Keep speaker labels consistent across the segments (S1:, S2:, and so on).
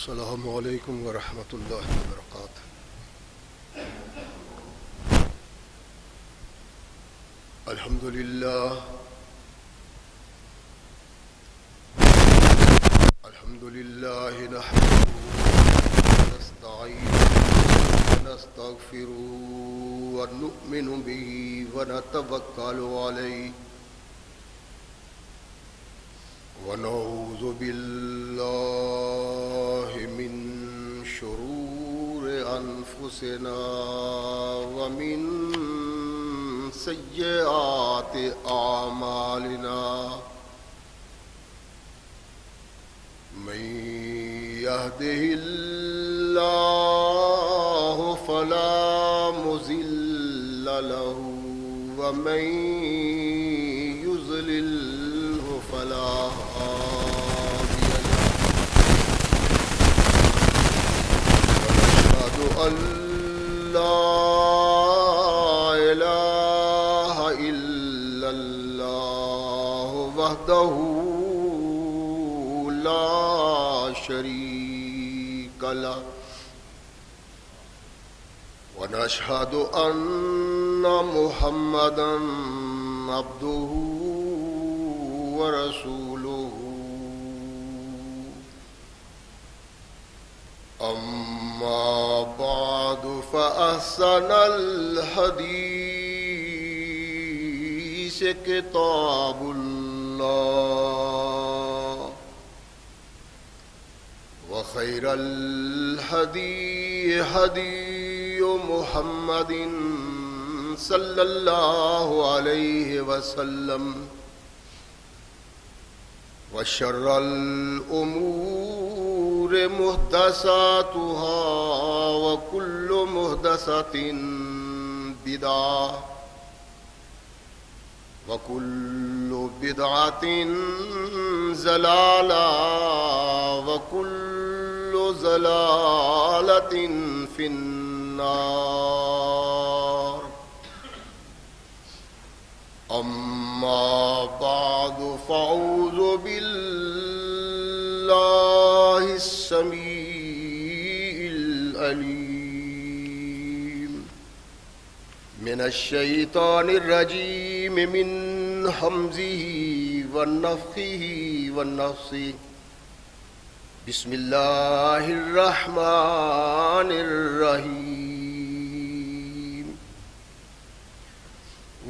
S1: السلام علیکم ورحمۃ اللہ وبرکاتہ۔ الحمد للہ نحمده ونستعینه ونستغفره ونؤمن به ونتوکل علیہ ونعوذ باللہ من شرور انفسنا ومن سیئات اعمالنا من يهده الله فلا مضل له ومن يضلل فلا هادي له ونشهد أن لا إله إلا الله وحده لا شريك له ونشهد أن محمدا عبده ورسوله أما بعد فأحسن الحديث كتاب الله وخير الهدي هدي محمد صلى الله عليه وسلم وشر الأمور محدثاتها وكل محدثة بدعة وكل بدعة ضلالة وكل ضلالة في النار أما بعد فأعوذ بالله السميع العليم من الشيطان الرجيم من همزه ونفخه ونفثه بسم الله الرحمن الرحيم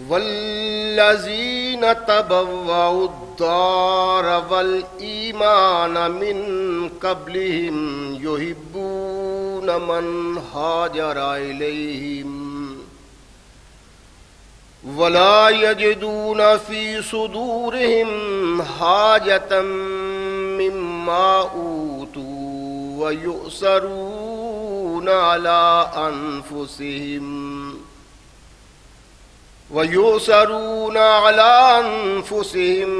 S1: والذين تبوأوا الدار والإيمان من قبلهم يحبون من هاجر إليهم ولا يجدون في صدورهم حاجة مما أوتوا ويؤثرون على أنفسهم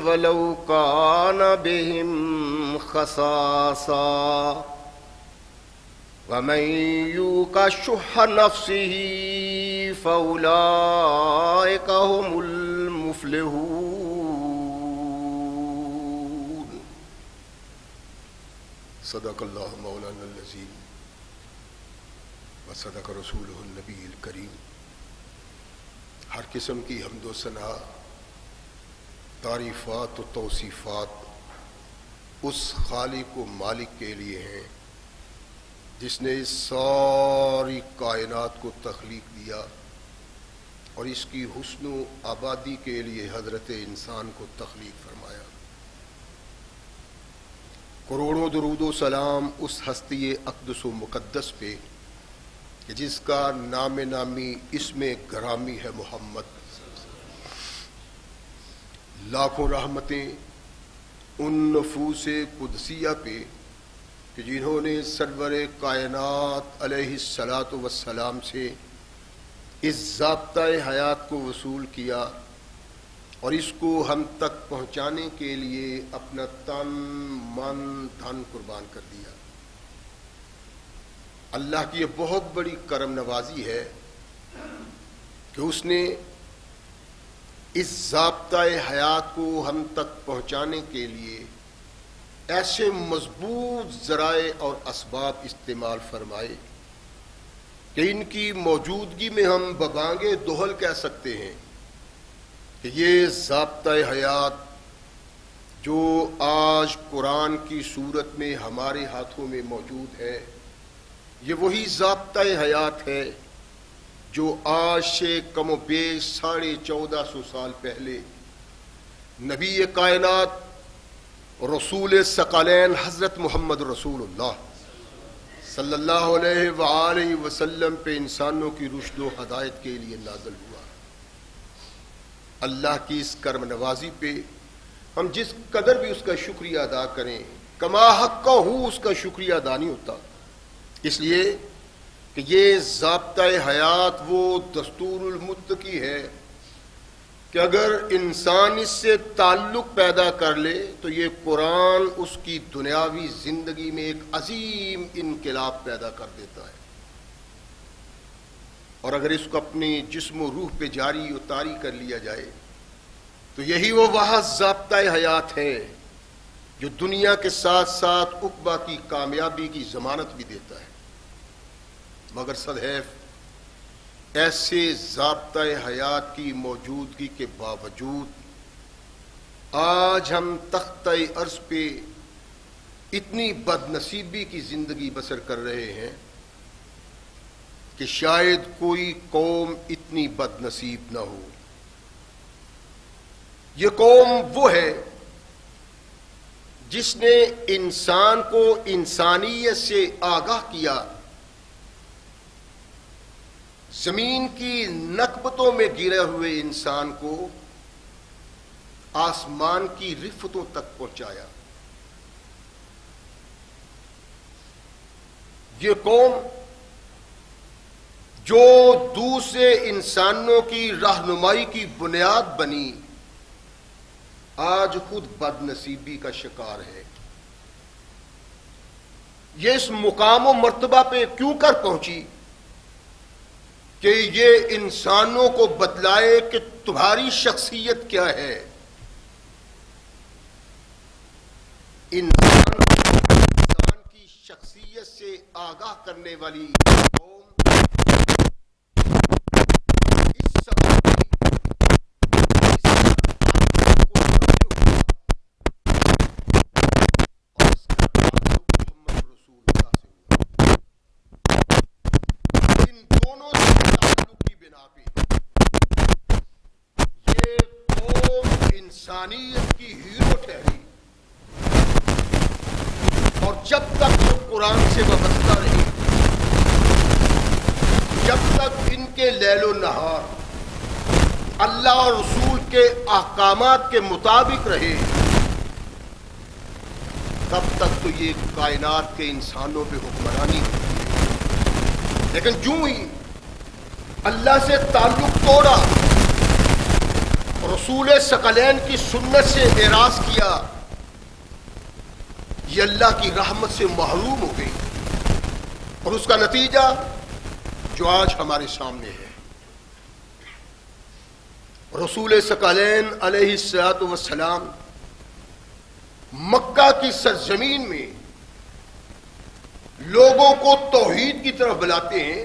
S1: ولو كان بهم خصاصة ومن يوق شح نفسه فأولئك هم المفلحون۔ صدق اللہ مولانا العظیم وصدق رسولہ النبی الکریم۔ ہر قسم کی حمد و ثنا، تعریفات و توصیفات اس خالق و مالک کے لیے ہیں جس نے اس ساری کائنات کو تخلیق دیا اور اس کی حسن و آبادی کے لیے حضرت انسان کو تخلیق فرمایا۔ کروڑوں درود و سلام اس ہستی اقدس و مقدس پہ کہ جس کا نام نامی اسم گرامی ہے محمد۔ لاکھوں رحمتیں ان نفوس قدسیہ پہ کہ جنہوں نے سرور کائنات علیہ الصلاۃ والسلام سے اس ضابطۂ حیات کو وصول کیا اور اس کو ہم تک پہنچانے کے لیے اپنا تن من دھن قربان کر دیا۔ اللہ کی یہ بہت بڑی کرم نوازی ہے کہ اس نے اس ضابطۂ حیات کو ہم تک پہنچانے کے لیے ایسے مضبوط ذرائع اور اسباب استعمال فرمائے کہ ان کی موجودگی میں ہم ببانگِ دہل کہہ سکتے ہیں کہ یہ ضابطۂ حیات جو آج قرآن کی صورت میں ہمارے ہاتھوں میں موجود ہے، یہ وہی ضابطۂ حیات ہے جو آج سے کم و بیش 1450 سال پہلے نبی کائنات رسول ثقلین حضرت محمد رسول اللہ صلی اللہ علیہ وآلہ وسلم پہ انسانوں کی رشد و ہدایت کے لیے نازل ہوا۔ اللہ کی اس کرم نوازی پہ ہم جس قدر بھی اس کا شکریہ ادا کریں، کما حق کا ہوں اس کا شکریہ ادا نہیں ہوتا، اس لیے کہ یہ ضابطۂ حیات وہ دستور المتقی ہے کہ اگر انسان اس سے تعلق پیدا کر لے تو یہ قرآن اس کی دنیاوی زندگی میں ایک عظیم انقلاب پیدا کر دیتا ہے، اور اگر اس کو اپنی جسم و روح پہ جاری و طاری کر لیا جائے تو یہی وہ ضابطۂ حیات ہے جو دنیا کے ساتھ ساتھ عقبہ کی کامیابی کی ضمانت بھی دیتا ہے۔ مگر صدحیف ایسے ضابطۂ حیات کی موجودگی کے باوجود آج ہم تختۂ ارض پہ اتنی بد نصیبی کی زندگی بسر کر رہے ہیں کہ شاید کوئی قوم اتنی بد نصیب نہ ہو۔ یہ قوم وہ ہے جس نے انسان کو انسانیت سے آگاہ کیا، زمین کی نکبتوں میں گرے ہوئے انسان کو آسمان کی رفتوں تک پہنچایا۔ یہ قوم جو دوسرے انسانوں کی رہنمائی کی بنیاد بنی، آج خود بد نصیبی کا شکار ہے۔ یہ اس مقام و مرتبہ پہ کیوں کر پہنچی کہ یہ انسانوں کو بتلائے کہ تمہاری شخصیت کیا ہے۔ انسان کی شخصیت سے آگاہ کرنے والی قوم اس سبب انسانیت کی ہیرو ٹھہری، اور جب تک وہ قرآن سے وابستہ رہی، جب تک ان کے لیل و نہار اللہ اور رسول کے احکامات کے مطابق رہے، تب تک تو یہ کائنات کے انسانوں پہ حکمرانی ہوتی ہے۔ لیکن جو ہی اللہ سے تعلق توڑا، رسول ثقلین کی سنت سے اعراض کیا، یہ اللہ کی رحمت سے محروم ہو گئی، اور اس کا نتیجہ جو آج ہمارے سامنے ہے۔ رسول ثقلین علیہ الصلوۃ والسلام مکہ کی سرزمین میں لوگوں کو توحید کی طرف بلاتے ہیں،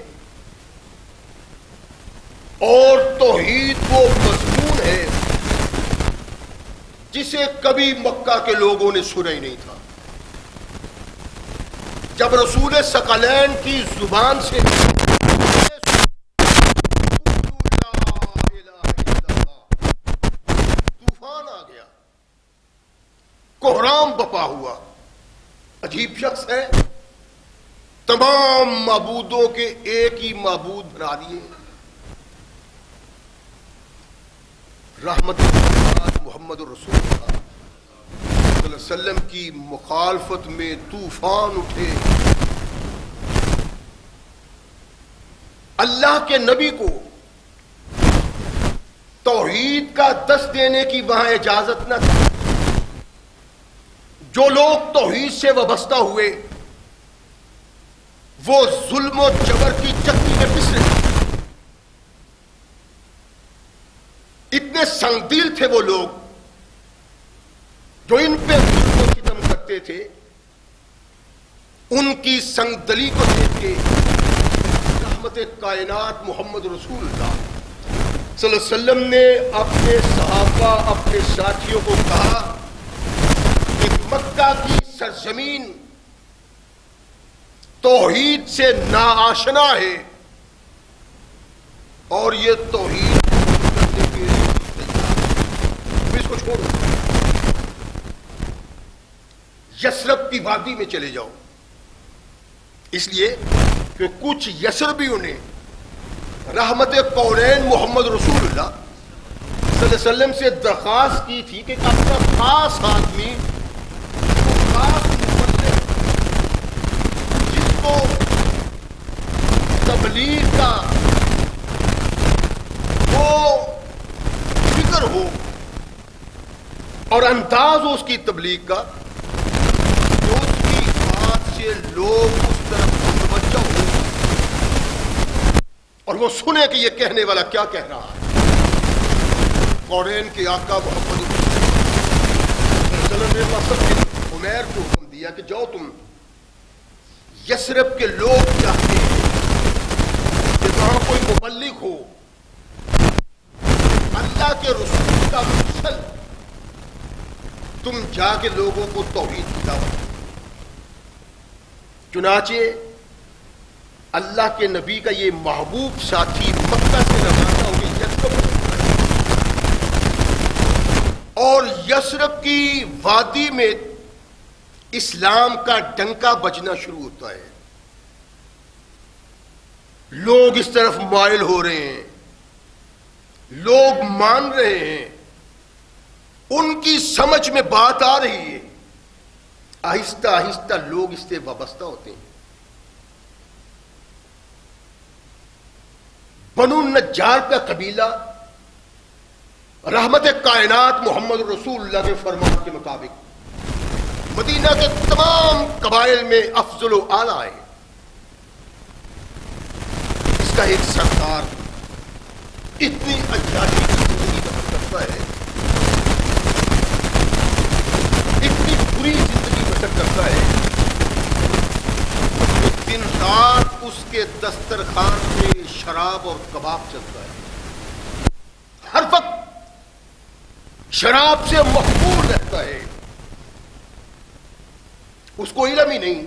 S1: اور توحید وہ مضمون ہے جسے کبھی مکہ کے لوگوں نے سنا ہی نہیں تھا۔ جب رسول ثقلین کی زبان سے طوفان آ گیا، کوہرام بپا ہوا، عجیب شخص ہے، تمام معبودوں کے ایک ہی معبود بنا دیے، رحمت محمد رسول اللہ صلی اللہ علیہ وسلم کی مخالفت میں طوفان اٹھے۔ اللہ کے نبی کو توحید کا دست دینے کی وہاں اجازت نہ تھی۔ جو لوگ توحید سے وابستہ ہوئے وہ ظلم و جبر کی چکی میں پس رہے، اتنے سنگ دل تھے وہ لوگ جو ان پہ ظلم و ستم کرتے کرتے تھے، ان کی سنگدلی کو دیکھ کے رحمت کائنات محمد رسول اللہ صلی اللہ علیہ وسلم نے اپنے صحابہ، اپنے ساتھیوں کو کہا کہ مکہ کی سرزمین توحید سے ناآشنا ہے اور یہ توحید کرنے کے لیے تم اس کو چھوڑو، یثرب کی وادی میں چلے جاؤ، اس لیے کہ کچھ یثربیوں نے رحمت کونین محمد رسول اللہ صلی اللہ علیہ وسلم سے درخواست کی تھی کہ اپنا خاص آدمی، خاص مبلغ، جس کو تبلیغ کا وہ فکر ہو اور انداز ہو اس کی تبلیغ کا، جو اس کی بات سے لوگ اس طرف متوجہ ہو اور وہ سنے کہ یہ کہنے والا کیا کہہ رہا ہے۔ کونین کے آقا محمد صلی اللہ علیہ وسلم نے مصعب بن عمیر کو حکم دیا کہ جاؤ، تم یثرب کے لوگ چاہتے ہیں کہ وہاں کوئی مبلغ ہو، اللہ کے رسول کا مرسل، تم جا کے لوگوں کو توحید کی دعوت۔ چنانچہ اللہ کے نبی کا یہ محبوب ساتھی مکہ سے روانہ ہو کے یثرب، اور یثرب کی وادی میں اسلام کا ڈنکا بجنا شروع ہوتا ہے، لوگ اس طرف مائل ہو رہے ہیں، لوگ مان رہے ہیں، ان کی سمجھ میں بات آ رہی ہے، آہستہ آہستہ لوگ اس سے وابستہ ہوتے ہیں۔ بنو نجار کا قبیلہ رحمت کائنات محمد رسول اللہ کے فرمان کے مطابق مدینہ کے تمام قبائل میں افضل و اعلیٰ ہے۔ اس کا ایک سردار اتنی عیاشی کی زندگی بسر کرتا ہے، اتنی بری زندگی بسر کرتا ہے کہ دن رات اس کے دسترخوان میں شراب اور کباب چلتا ہے، ہر وقت شراب سے مخمور رہتا ہے۔ اس کو علم ہی نہیں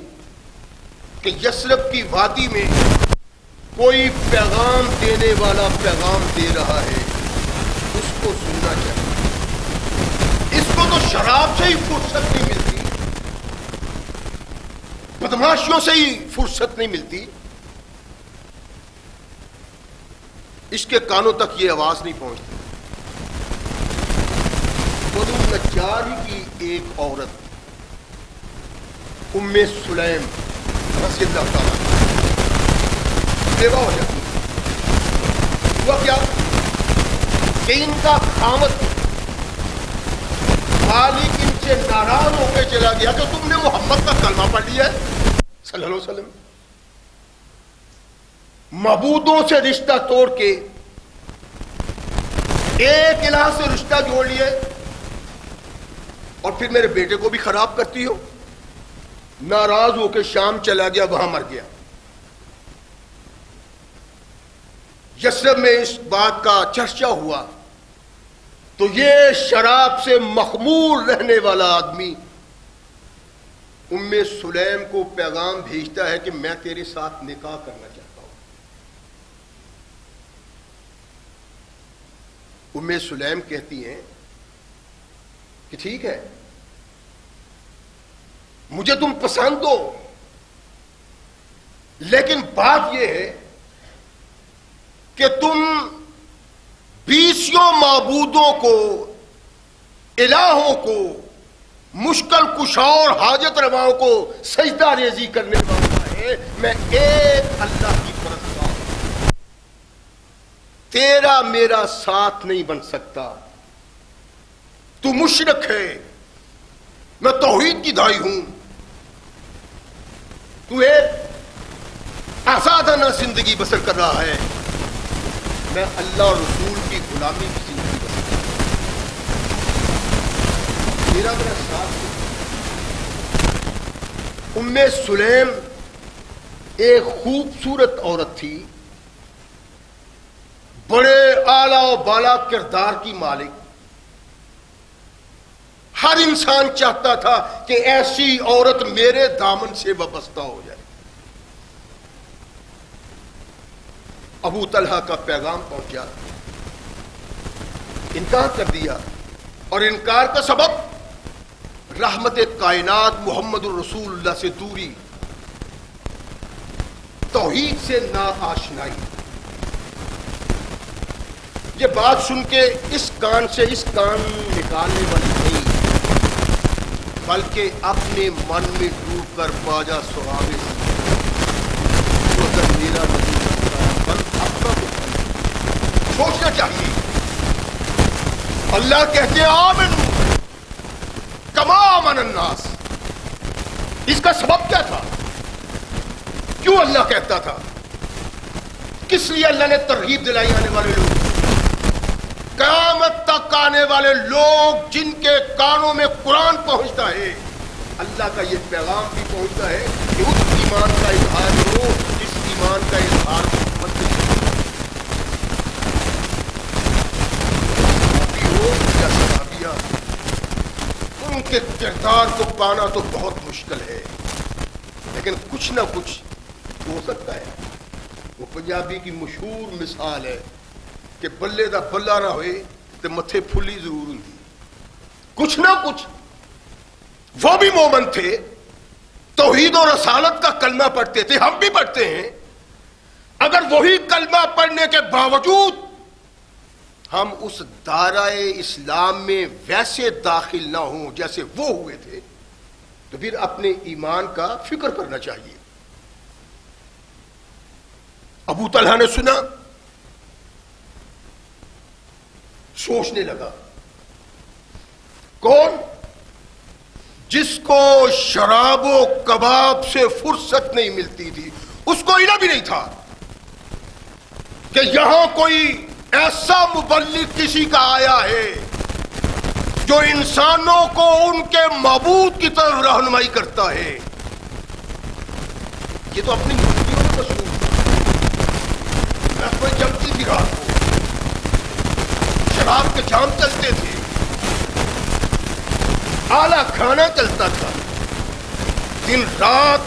S1: کہ یثرب کی وادی میں کوئی پیغام دینے والا پیغام دے رہا ہے، اس کو سننا چاہیے۔ اس کو تو شراب سے ہی فرصت نہیں ملتی، بدماشیوں سے ہی فرصت نہیں ملتی، اس کے کانوں تک یہ آواز نہیں پہنچتی۔ بنو نجار کی ایک عورت ام سلیم رضی اللہ تعالیٰ بیوہ ہو جاتی ہے۔ ہوا کیا کہ ان کا خاوند مالک ان سے ناراض ہو کے چلا گیا کہ تم نے محمد کا کلمہ پڑھ لیا ہے صلی اللہ علیہ وسلم، معبودوں سے رشتہ توڑ کے ایک الہ سے رشتہ جوڑ لیا اور پھر میرے بیٹے کو بھی خراب کرتی ہو۔ ناراض ہو کے شام چلا گیا، وہاں مر گیا۔ یثرب میں اس بات کا چرچا ہوا تو یہ شراب سے مخمور رہنے والا آدمی ام سلیم کو پیغام بھیجتا ہے کہ میں تیرے ساتھ نکاح کرنا چاہتا ہوں۔ ام سلیم کہتی ہیں کہ ٹھیک ہے، مجھے تم پسند ہو، لیکن بات یہ ہے کہ تم 20 معبودوں کو، الہوں کو، مشکل کشاؤں اور حاجت رواؤں کو سجدہ ریزی کرنے والا ہے، میں ایک اللہ کی پرستگار ہوں، تیرا میرا ساتھ نہیں بن سکتا، تو مشرک ہے، میں توحید کی داعی ہوں، تو ایک آزادانہ زندگی بسر کر رہا ہے، میں اللہ اور رسول کی غلامی کی زندگی بسر کر رہا ہوں، میرا ساتھ ام سلیم ایک خوبصورت عورت تھی، بڑے اعلیٰ و بالا کردار کی مالک. ہر انسان چاہتا تھا کہ ایسی عورت میرے دامن سے وابستہ ہو جائے. ابو طلحہ کا پیغام پہنچا، انکار کر دیا، اور انکار کا سبب رحمت کائنات محمد الرسول اللہ سے دوری، توحید سے ناآشنائی. یہ بات سن کے اس کان سے اس کان نکالنے والی نہیں، بلکہ اپنے من میں ڈوب کر باجا سہاوے تو اگر میرا اپنا سوچنا چاہیے. اللہ کہتے ہیں آمن کما آمن الناس. اس کا سبب کیا تھا؟ کیوں اللہ کہتا تھا؟ کس لیے اللہ نے ترغیب دلائی؟ آنے والے لوگ، قیامت تک آنے والے لوگ جن کے کانوں میں قرآن پہنچتا ہے، اللہ کا یہ پیغام بھی پہنچتا ہے کہ اس ایمان کا اظہار کرو جس ایمان کا اظہار محمد نے ہو یا صحابیہ. ان کے کردار کو پانا تو بہت مشکل ہے، لیکن کچھ نہ کچھ ہو سکتا ہے. وہ پنجابی کی مشہور مثال ہے کہ بلے دا بلا نہ ہوئے تو متھے پھلی ضرور ہوں. کچھ نہ کچھ. وہ بھی مومن تھے، توحید و رسالت کا کلمہ پڑھتے تھے، ہم بھی پڑھتے ہیں. اگر وہی کلمہ پڑھنے کے باوجود ہم اس دائرہ اسلام میں ویسے داخل نہ ہوں جیسے وہ ہوئے تھے، تو پھر اپنے ایمان کا فکر کرنا چاہیے. ابو طلحہ نے سنا، سوچنے لگا، کون؟ جس کو شراب و کباب سے فرصت نہیں ملتی تھی. اس کو علم بھی نہیں تھا کہ یہاں کوئی ایسا مبلغ کسی کا آیا ہے جو انسانوں کو ان کے معبود کی طرف رہنمائی کرتا ہے. یہ تو اپنی مستیوں میں مصروف تھا. کوئی جمتی تھی رات کو، شراب کے جام چلتے تھے، اعلیٰ کھانا چلتا تھا، دن رات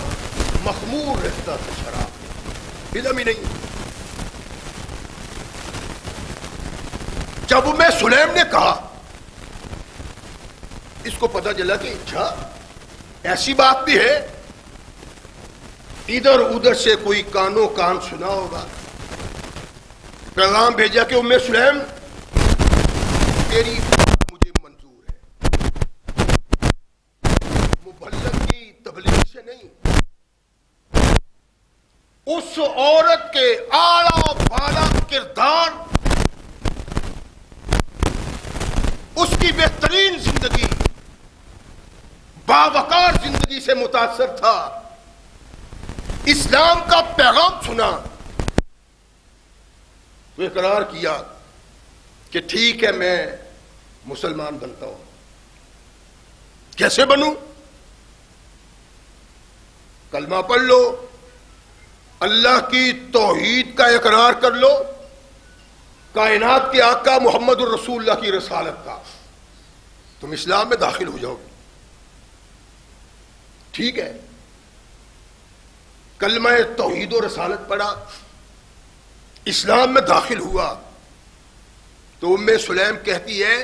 S1: مخمور رہتا تھا شراب، علم ہی نہیں. جب میں سلیم نے کہا، اس کو پتہ چلا کہ اچھا ایسی بات بھی ہے. ادھر ادھر سے کوئی کانوں کان سنا ہوگا، پیغام بھیجا کہ سلیم تیری بات مجھے منظور ہے، مبلغ کی تبلیغ سے نہیں، اس عورت کے اعلیٰ بالا کردار، اس کی بہترین زندگی، باوقار زندگی سے متاثر تھا. اسلام کا پیغام سنا تو اقرار کیا کہ ٹھیک ہے میں مسلمان بنتا ہوں. کیسے بنوں؟ کلمہ پڑھ لو، اللہ کی توحید کا اقرار کر لو، کائنات کے آقا محمد الرسول اللہ کی رسالت کا، تم اسلام میں داخل ہو جاؤ گے. ٹھیک ہے، کلمہ توحید و رسالت پڑھا، اسلام میں داخل ہوا. تو ام سلیم کہتی ہے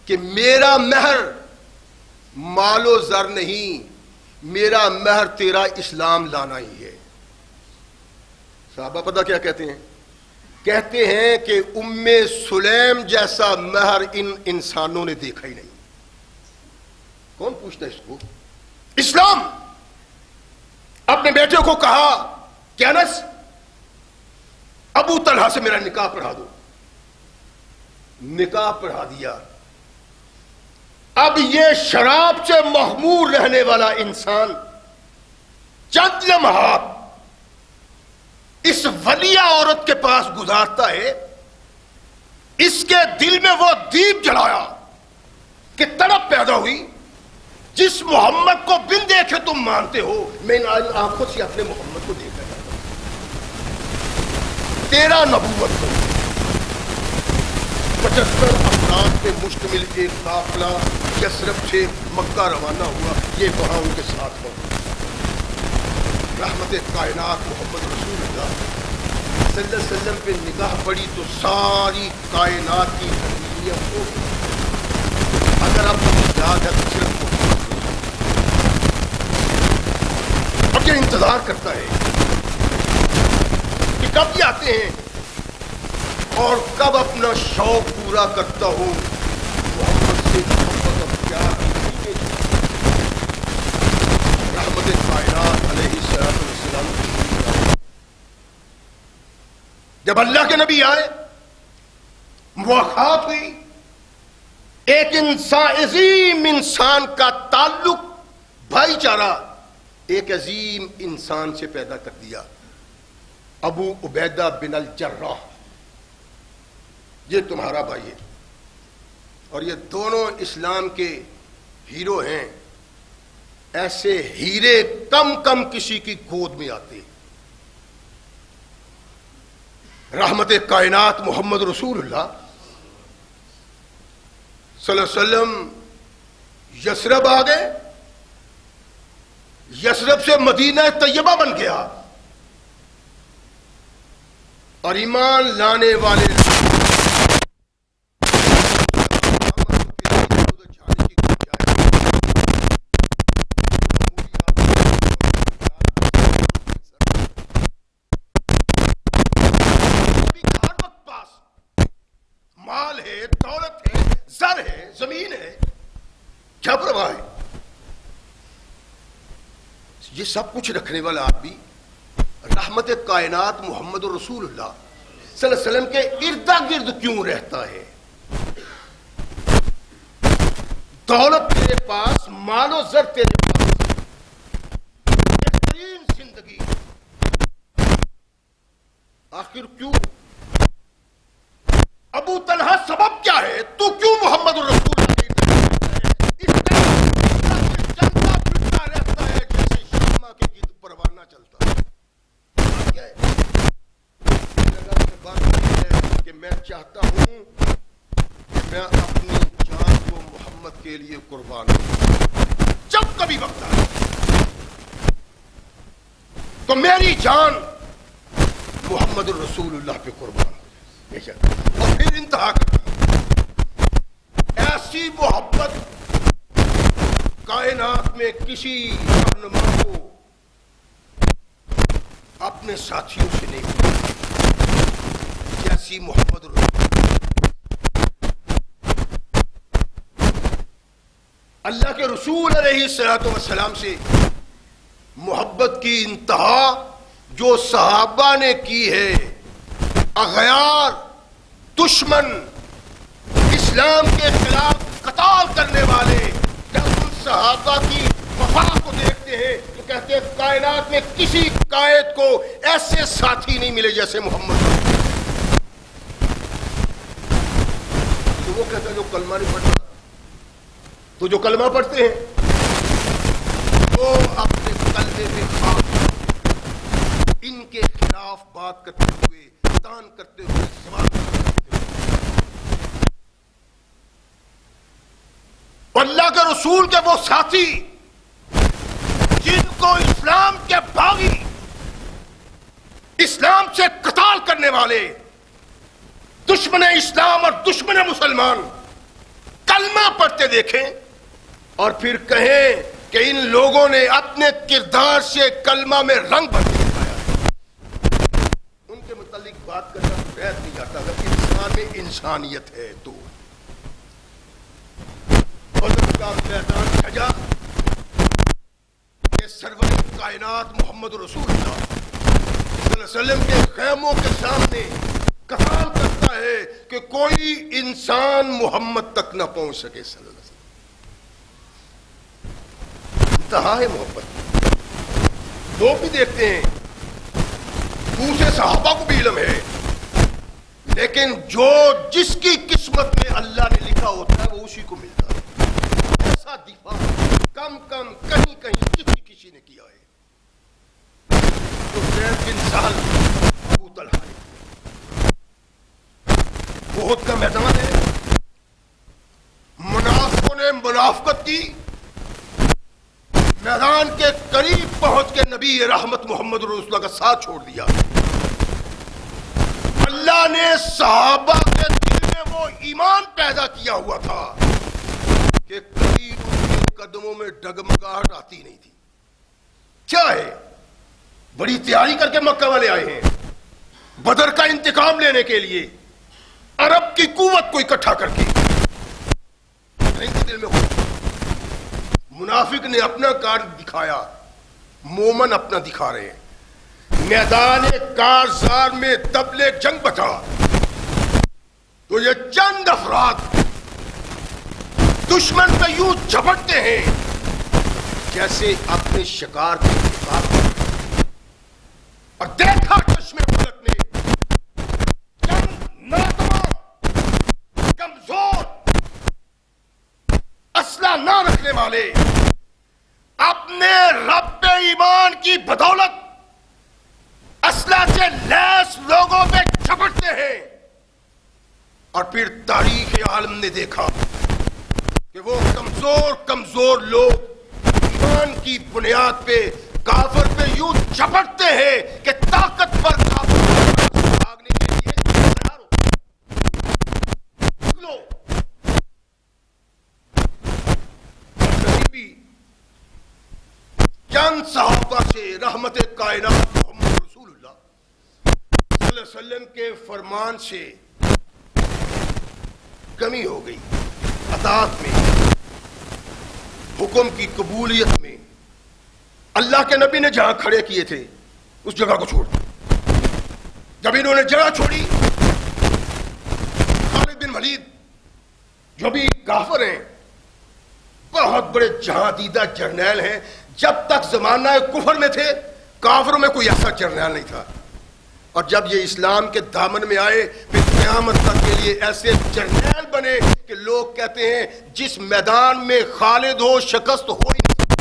S1: کہ میرا مہر مال و زر نہیں، میرا مہر تیرا اسلام لانا ہی ہے. صحابہ پتہ کیا کہتے ہیں؟ کہتے ہیں کہ ام سلیم جیسا مہر ان انسانوں نے دیکھا ہی نہیں. کون پوچھتا ہے اس کو؟ اسلام. اپنے بیٹے کو کہا کہ انس ابو طلحہ سے میرا نکاح پڑھا دو. نکاح پڑھا دیا. اب یہ شراب سے مخمور رہنے والا انسان چند لمحات اس ولیہ عورت کے پاس گزارتا ہے. اس کے دل میں وہ دیپ جلایا کہ تڑپ پیدا ہوئی جس جس محمد کو بن دیکھے تم مانتے ہو، میں ان آنکھوں سے اپنے محمد کو دیکھا جاتا ہوں. تیرا نبوت کو 75 افراد پہ مشتمل ایک قافلہ یثرب سے مکہ روانہ ہوا. یہ وہاں ان کے ساتھ ہو. رحمت کائنات محمد رسول اللہ صلی اللہ علیہ وسلم پہ نگاہ پڑی تو ساری کائنات کی تبدیلیاں ہو. اگر اب یاد ہے تو صرف اور یہ انتظار کرتا ہے کہ کب یہ آتے ہیں اور کب اپنا شوق پورا کرتا ہوں محمد سے محبت اور پیار. رحمت کائنات علیہ السلام جب اللہ کے نبی آئے، مواخات ہوئی، ایک انسان، عظیم انسان کا تعلق، بھائی چارہ ایک عظیم انسان سے پیدا کر دیا. ابو عبیدہ بن الجراح یہ تمہارا بھائی ہے، اور یہ دونوں اسلام کے ہیرو ہیں. ایسے ہیرے کم کسی کی گود میں آتے. رحمت کائنات محمد رسول اللہ صلی اللہ علیہ وسلم یثرب آ گئے. یثرب سے مدینہ طیبہ بن گیا، اور ایمان لانے والے مال ہے، دولت ہے، زر ہے، زمین ہے، کیا پرواہ ہے. یہ سب کچھ رکھنے والا آدمی رحمت کائنات محمد رسول اللہ صلی اللہ علیہ وسلم کے ارد گرد کیوں رہتا ہے؟ دولت تیرے پاس، مال و زر تیرے پاس، بہترین زندگی، آخر کیوں؟ ابو طلحہ سبب کیا ہے؟ تو کیوں محمد رسول اللہ اس طرح چلتا پھرتا رہتا ہے جیسے شمع کے گرد پروانہ چلتا ہے؟ کیا ہے؟ جگہ سے بات ہے کہ میں چاہتا ہوں کہ میں اپنی جان کو محمد کے لیے قربان کروں. جب کبھی وقت آئے تو میری جان محمد رسول اللہ پہ قربان ہو جائے. اور پھر انتہا کرتا ایسی محبت کائنات میں کسی رہنما کو اپنے ساتھیوں سے نہیں ملی جیسی محمد رسول. اللہ کے رسول علیہ السلام سے محبت کی انتہا جو صحابہ نے کی ہے. اغیار، دشمن، اسلام کے خلاف قتال کرنے والے جب ان صحابہ کی وفا کو دیکھتے ہیں تو کہتے ہیں کائنات میں کسی قائد کو ایسے ساتھی نہیں ملے جیسے محمد. تو وہ کہتا ہے جو کلمہ نہیں پڑھتا، تو جو کلمہ پڑھتے ہیں وہ اپنے کلمے میں خاص ان کے خلاف بات کرتے ہوئے، تان کرتے ہوئے، سوال کرتے ہوئے، اللہ کے رسول کے وہ ساتھی جن کو اسلام کے باغی، اسلام سے قتال کرنے والے، دشمن اسلام اور دشمن مسلمان کلمہ پڑھتے دیکھیں اور پھر کہیں کہ ان لوگوں نے اپنے کردار سے کلمہ میں رنگ بھر کے دکھایا. ان کے متعلق بات کرنا بیت نہیں جاتا اگر انسان میں انسانیت ہے تو. کا میدان سجا کہ سرور کائنات محمد رسول اللہ صلی اللہ علیہ وسلم کے خیموں کے سامنے قتال کرتا ہے کہ کوئی انسان محمد تک نہ پہنچ سکے. صلی اللہ علیہ وسلم انتہا ہے محبت. لوگ بھی دیکھتے ہیں، دوسرے صحابہ کو بھی علم ہے، لیکن جو جس کی قسمت میں اللہ نے لکھا ہوتا ہے وہ اسی کو ملتا ہے. ایسا دفاع کم کہیں کسی نے کیا ہے تو زید بن سہل ابو طلحہ نے. احد کا میدان ہے, منافقوں نے منافقت کی, میدان کے قریب پہنچ کے نبی رحمت محمد رسول اللہ کا ساتھ چھوڑ دیا. اللہ نے صحابہ کے دل میں وہ ایمان پیدا کیا ہوا تھا کہ کبھی ان کے قدموں میں ڈگمگاہٹ آتی نہیں تھی. کیا ہے, بڑی تیاری کر کے مکہ والے آئے ہیں بدر کا انتقام لینے کے لیے, عرب کی قوت کو اکٹھا کر کے. دل میں منافق نے اپنا کارڈ دکھایا, مومن اپنا دکھا رہے ہیں. میدان کارزار میں دبلے جنگ بچا تو یہ چند افراد دشمن پہ یوں جھپٹتے ہیں جیسے اپنے شکار کے مقابلے, اور دیکھا چشمے فلک نے چند ناتواں کمزور اسلحہ نہ رکھنے والے اپنے رب ایمان کی بدولت اسلحہ سے لیس لوگوں پہ جھپٹتے ہیں. اور پھر تاریخ عالم نے دیکھا کہ وہ کمزور لوگ ایمان کی بنیاد پہ کافر پہ یوں جھپٹتے ہیں کہ طاقتور کافر بھاگنے کے لیے تیار ہو. چند صحابہ سے رحمت کائنات محمد رسول اللہ صلی اللہ علیہ وسلم کے فرمان سے کمی ہو گئی, اطاعت میں, حکم کی قبولیت میں. اللہ کے نبی نے جہاں کھڑے کیے تھے اس جگہ کو چھوڑ دیا. جب انہوں نے جگہ چھوڑی, خالد بن ولید جو بھی کافر ہیں, بہت بڑے جہاں دیدہ جرنیل ہیں, جب تک زمانہ کفر میں تھے کافروں میں کوئی ایسا جرنیل نہیں تھا, اور جب یہ اسلام کے دامن میں آئے پھر قیامت تک کے لیے ایسے جرنیل بنے کہ لوگ کہتے ہیں جس میدان میں خالد ہو شکست ہو ہی نہیں سکتی.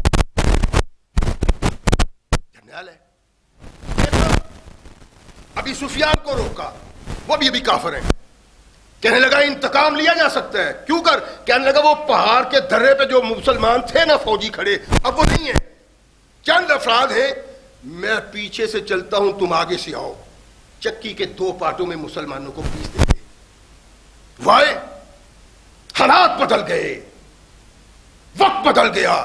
S1: جرنیل ہے. ابھی سفیان کو روکا, وہ بھی ابھی کافر ہیں. کہنے لگا انتقام لیا جا سکتا ہے, کیوں کر, کہنے لگا وہ پہاڑ کے دھرے پہ جو مسلمان تھے نا فوجی کھڑے, اب وہ نہیں ہیں, چند افراد ہیں, میں پیچھے سے چلتا ہوں تم آگے سے آؤ. چکی کے 2 پارٹوں میں مسلمانوں کو پیس دیتے. وائے حالات بدل گئے, وقت بدل گیا,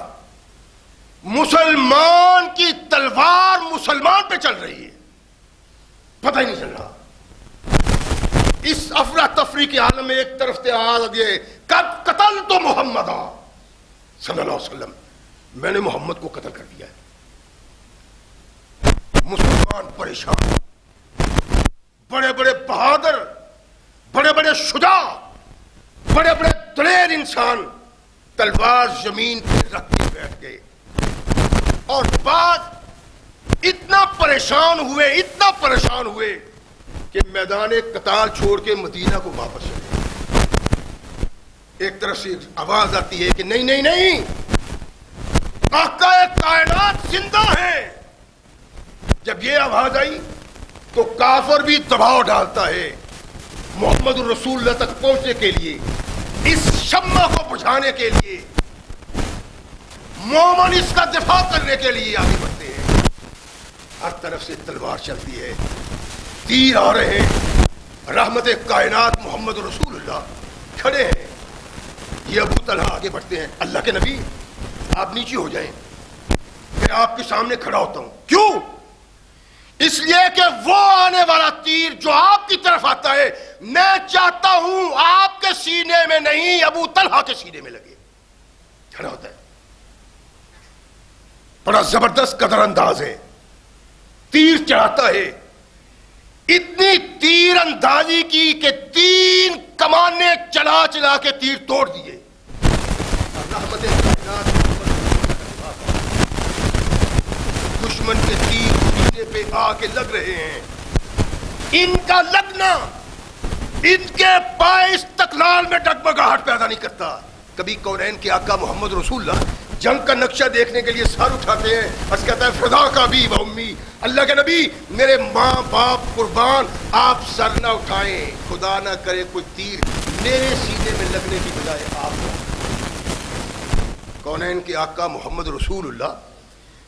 S1: مسلمان کی تلوار مسلمان پہ چل رہی ہے, پتہ ہی نہیں چل رہا. اس افراتفری کے عالم میں ایک طرف سے آواز یہ قد قتلت محمد صلی اللہ علیہ وسلم, میں نے محمد کو قتل کر دیا ہے. مسلمان پریشان, بڑے بڑے بہادر, بڑے بڑے شجاع, بڑے بڑے دلیر انسان تلوار زمین پہ رکھ کے بیٹھ گئے, اور بعد اتنا پریشان ہوئے کہ میدان قتال چھوڑ کے مدینہ کو واپس چلے. ایک طرف سے آواز آتی ہے کہ نہیں, آقا کائنات زندہ ہے. جب یہ آواز آئی تو کافر بھی دباؤ ڈالتا ہے محمد الرسول اللہ تک پہنچنے کے لیے, اس شمع کو بجھانے کے لیے, مومن اس کا دفاع کرنے کے لیے آگے بڑھتے ہیں. ہر طرف سے تلوار چلتی ہے, تیر آ رہے ہیں. رحمت کائنات محمد رسول اللہ کھڑے ہیں, یہ ابو طلحہ آگے بڑھتے ہیں. اللہ کے نبی آپ نیچے ہو جائیں, میں آپ کے سامنے کھڑا ہوتا ہوں. کیوں؟ اس لیے کہ وہ آنے والا تیر جو آپ کی طرف آتا ہے میں چاہتا ہوں آپ کے سینے میں نہیں, ابو طلحہ کے سینے میں لگے. کھڑا ہوتا ہے, بڑا زبردست قدر انداز ہے, تیر چڑھاتا ہے. اتنی تیر اندازی کی کہ 3 کمانے چلا کے تیر توڑ دیے. دشمن کے تیر سینے پہ آ کے لگ رہے ہیں. ان کا لگنا ان کے پائے استقلال میں ڈگمگاہٹ پیدا نہیں کرتا. کبھی کونین کے آقا محمد رسول اللہ جنگ کا نقشہ دیکھنے کے لیے سر اٹھاتے ہیں، بس کہتا ہے فدا کا بھی و امی، اللہ کے نبی میرے ماں باپ قربان، آپ سر نہ اٹھائیں، خدا نہ کرے کوئی تیر میرے سینے میں لگنے کی بجائے آپ۔ کونین کے آقا محمد رسول اللہ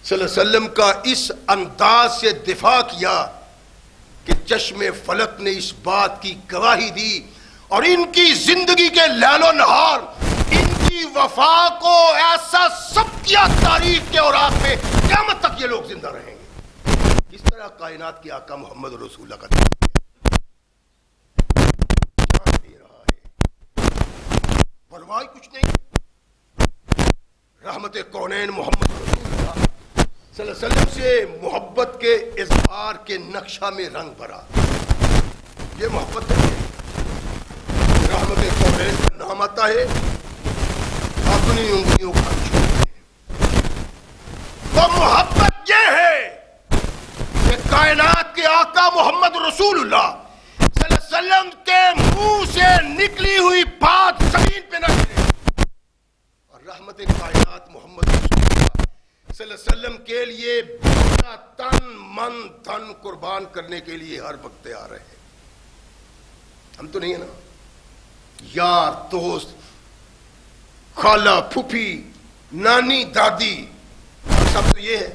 S1: صلی اللہ علیہ وسلم کا اس انداز سے دفاع کیا کہ چشم فلک نے اس بات کی گواہی دی، اور ان کی زندگی کے لیل و نہار ان کی وفا کو ایسا سب کیا تاریخ کے اوراق میں قیامت تک یہ لوگ زندہ رہیں گے۔ کس طرح کائنات کے آقا محمد رسول اللہ کا جان دے رہا ہے، پرواہ کچھ نہیں۔ رحمت کونین محمد رسول اللہ صلی اللہ علیہ وسلم سے محبت کے اظہار کے نقشہ میں رنگ بھرا۔ یہ محبت ہے، رحمت کونین کا نام آتا ہے، اپنی انگلیوں کا چھوڑتے ہیں۔ تو محبت یہ ہے کہ کائنات کے آقا محمد رسول اللہ صلی اللہ علیہ وسلم کے منہ سے نکلی ہوئی بات زمین پہ نہ گرے، اور رحمت کائنات محمد رسول اللہ صلی اللہ علیہ وسلم کے لیے اپنا تن من دھن قربان کرنے کے لیے ہر وقت تیار رہے۔ ہم تو نہیں ہے نا، یار دوست خالہ پھوپھی نانی دادی سب تو یہ ہے۔